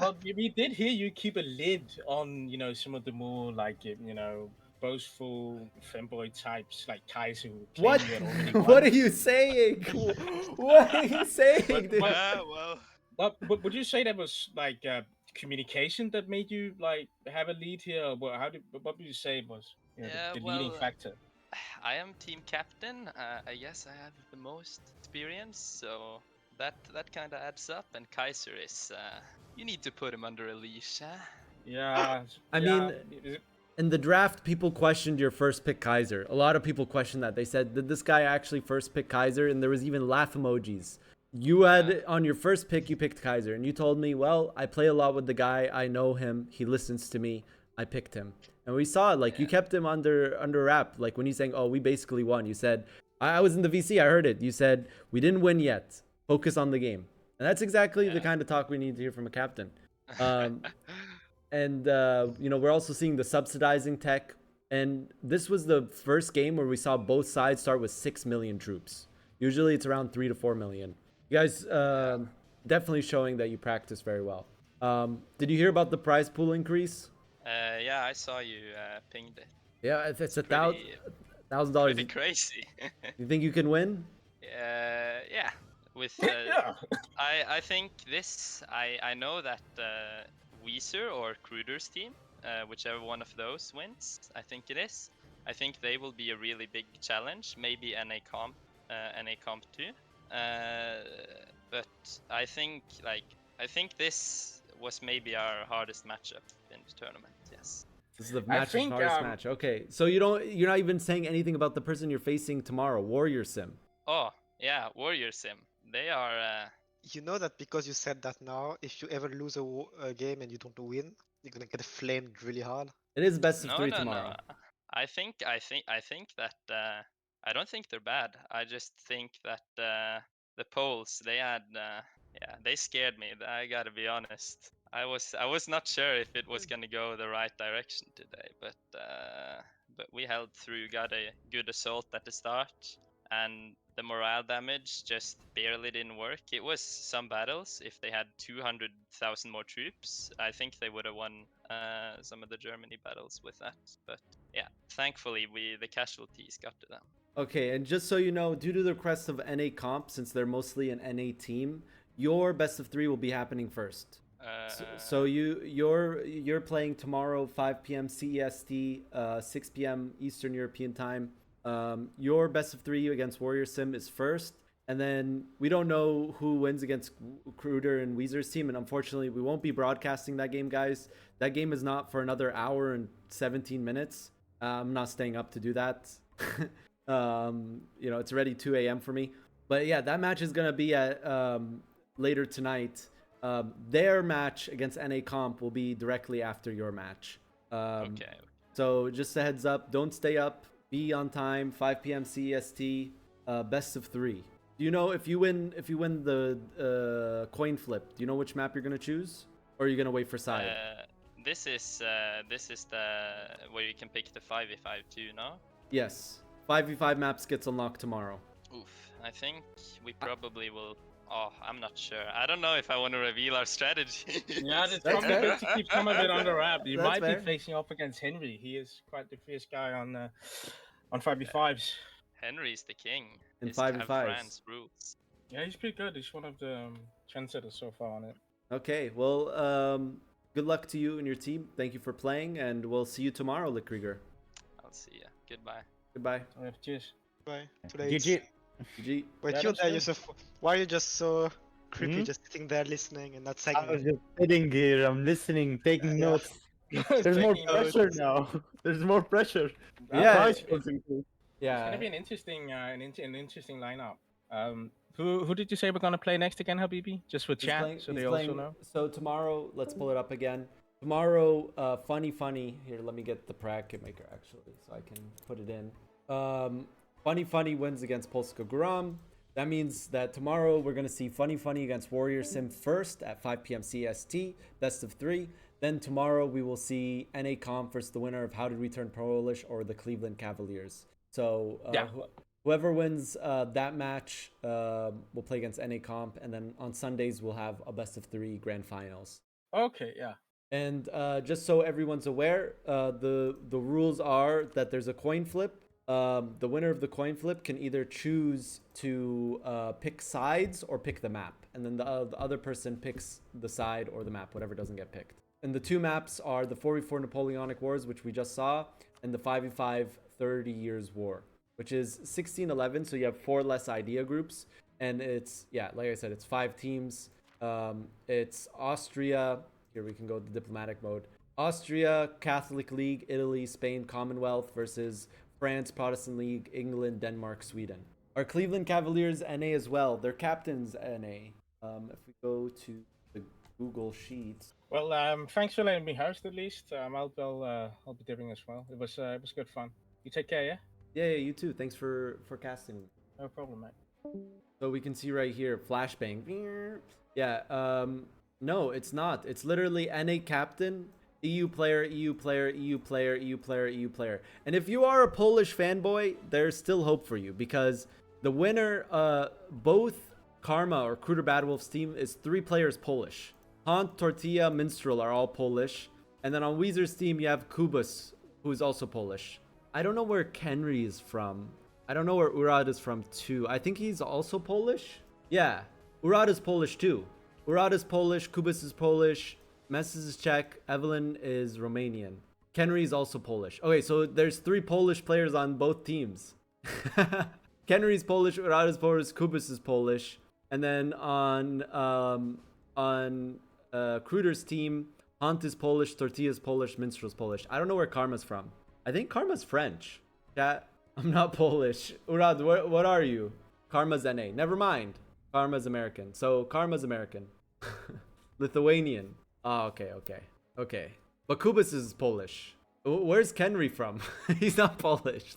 Well, we did hear you keep a lid on, you know, some of the more like, you know, boastful femboy types like Kaiser. What? What are you saying? What are you saying? But would you say that was like communication that made you like have a lead here? Or what would you say was the leading factor? I am team captain. I guess I have the most experience, so that kind of adds up. And Kaiser is, you need to put him under a leash, huh? Yeah. I mean, in the draft, people questioned your first pick Kaiser. A lot of people questioned that. They said, did this guy actually first pick Kaiser? And there was even laugh emojis. You had, on your first pick, you picked Kaiser. And you told me, well, I play a lot with the guy. I know him. He listens to me. I picked him. And we saw it. Like, you kept him under wrap. Like, when he's saying, oh, we basically won. You said, I was in the VC. I heard it. You said, we didn't win yet. Focus on the game. And that's exactly the kind of talk we need to hear from a captain. And, you know, we're also seeing the subsidizing tech. And this was the first game where we saw both sides start with 6 million troops. Usually it's around 3 to 4 million. You guys definitely showing that you practice very well. Did you hear about the prize pool increase? Yeah, I saw you pinged it. Yeah, it's $1,000. Pretty crazy. You think you can win? Yeah. With Yeah. I think this I know that Weezer or Kruder's team, whichever one of those wins, I think it is. I think they will be a really big challenge. Maybe NA Comp 2. But I think this was maybe our hardest matchup in the tournament. Yes. This is the I match's think, hardest match. Okay, so you're not even saying anything about the person you're facing tomorrow, Warrior Sim. Oh yeah, Warrior Sim. They are. You know that because you said that now, if you ever lose a game and you don't win, you're gonna get flamed really hard. It is best of No, 3 no, tomorrow. no. I think that I don't think they're bad. I just think that the Poles they had they scared me. I gotta be honest. I was not sure if it was gonna go the right direction today, but we held through. Got a good assault at the start, and the morale damage just barely didn't work. It was some battles. If they had 200,000 more troops, I think they would have won some of the Germany battles with that. But yeah, thankfully the casualties got to them. Okay, and just so you know, due to the request of NA Comp, since they're mostly an NA team, your best of 3 will be happening first. So you're playing tomorrow 5 p.m. CEST, 6 p.m. Eastern European time. Your best of 3 against Warrior Sim is first, and then we don't know who wins against Kruder and Weezer's team, and unfortunately we won't be broadcasting that game, guys. That game is not for another hour and 17 minutes. I'm not staying up to do that. It's already 2 a.m. for me. But yeah, that match is gonna be at later tonight. Their match against NA Comp will be directly after your match. Okay. So just a heads up, don't stay up. Be on time, 5 p.m. CEST, best of 3. Do you know if you win the coin flip? Do you know which map you're gonna choose, or are you gonna wait for side? This is the where you can pick the 5v5 too, no? Yes, 5v5 maps gets unlocked tomorrow. Oof, I think we probably will. Oh, I'm not sure. I don't know if I want to reveal our strategy. Yeah, it's That's probably fair. good to keep some of it under wrap. You That's might fair. be facing off against Henry. He is quite the fierce guy on 5v5s. Henry's the king. In His have 5v5s. France rules. Yeah, he's pretty good. He's one of the trendsetters so far on it. Okay, well, good luck to you and your team. Thank you for playing, and we'll see you tomorrow, Lickriger. I'll see ya. Goodbye. Goodbye. Cheers. Bye. Today GG. GG. Wait, Yeah, you're that's there, good. Yusuf. Why are you just so creepy, Hmm? just sitting there listening and not saying I was anything? just sitting here, I'm listening, taking Yeah. notes. There's more Taking notes. pressure now. There's more pressure. Yeah. Price It's was increased. gonna be an interesting lineup. Who did you say we're gonna play next again, Habibi? Just for chat, so they also know. So tomorrow, let's pull it up again. Tomorrow, funny. Here, let me get the bracket maker actually, so I can put it in. Funny wins against Polska Gurom. That means that tomorrow we're gonna see funny against Warrior Sim first at 5 p.m. CST, best of 3. Then tomorrow we will see NA Comp versus the winner of How Did We Turn Polish or the Cleveland Cavaliers. So whoever wins that match will play against NA Comp, and then on Sundays we'll have a best of 3 grand finals. Okay, yeah. And just so everyone's aware, the rules are that there's a coin flip. The winner of the coin flip can either choose to pick sides or pick the map, and then the other person picks the side or the map, whatever doesn't get picked. And the 2 maps are the 4v4 Napoleonic Wars, which we just saw, and the 5v5 30 Years War, which is 16-11, so you have 4 less idea groups, and it's, yeah, like I said, it's 5 teams. It's Austria, here we can go to diplomatic mode, Austria, Catholic League, Italy, Spain, Commonwealth versus France, Protestant League, England, Denmark, Sweden. Our Cleveland Cavaliers NA as well. Their captain's NA. If we go to the Google Sheets. Well, thanks for letting me host at least. I'll be dipping as well. It was good fun. You take care, yeah? Yeah, you too. Thanks for casting. No problem, mate. So we can see right here, flashbang. Yeah, no, it's not. It's literally NA captain, EU player, EU player, EU player, EU player, EU player. And if you are a Polish fanboy, there's still hope for you, because the winner, both Karma or Kruder Badwolf's team is 3 players Polish. Haunt, Tortilla, Minstrel are all Polish. And then on Weezer's team, you have Kubus, who's also Polish. I don't know where Kenry is from. I don't know where Urad is from too. I think he's also Polish. Yeah, Urada's Polish too. Urada's Polish, Kubis is Polish, Messes is Czech, Evelyn is Romanian. Kenry is also Polish. Okay, so there's 3 Polish players on both teams. Kenry's Polish, Urada's Polish, Kubis is Polish, and then on Kruder's team, Hunt is Polish, Tortilla's Polish, Minstrel's Polish. I don't know where Karma's from. I think Karma's French. Chat, I'm not Polish. Urad, what are you? Karma's NA. Never mind. Karma's American. So Karma's American. Lithuanian. Oh, okay. But Kubis is Polish. Where's Kenry from? He's not Polish.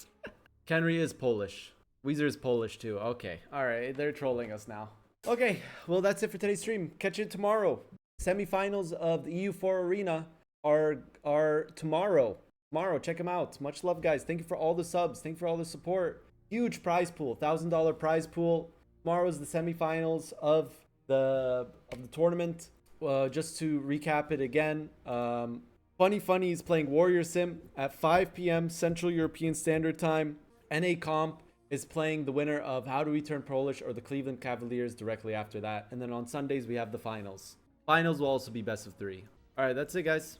Kenry is Polish. Weaser is Polish too. Okay. Alright, they're trolling us now. Okay, well that's it for today's stream. Catch you tomorrow. Semifinals of the EU4 arena are tomorrow. Check them out. Much love, guys. Thank you for all the subs. Thank you for all the support. Huge prize pool. $1,000 prize pool. Tomorrow is the semifinals of the tournament. Just to recap it again, funnyfunny is playing Warrior Sim at 5 p.m. Central European Standard Time. NA Comp is playing the winner of How Do We Turn Polish or the Cleveland Cavaliers directly after that. And then on Sundays we have the finals. Finals will also be best of 3. All right, that's it, guys.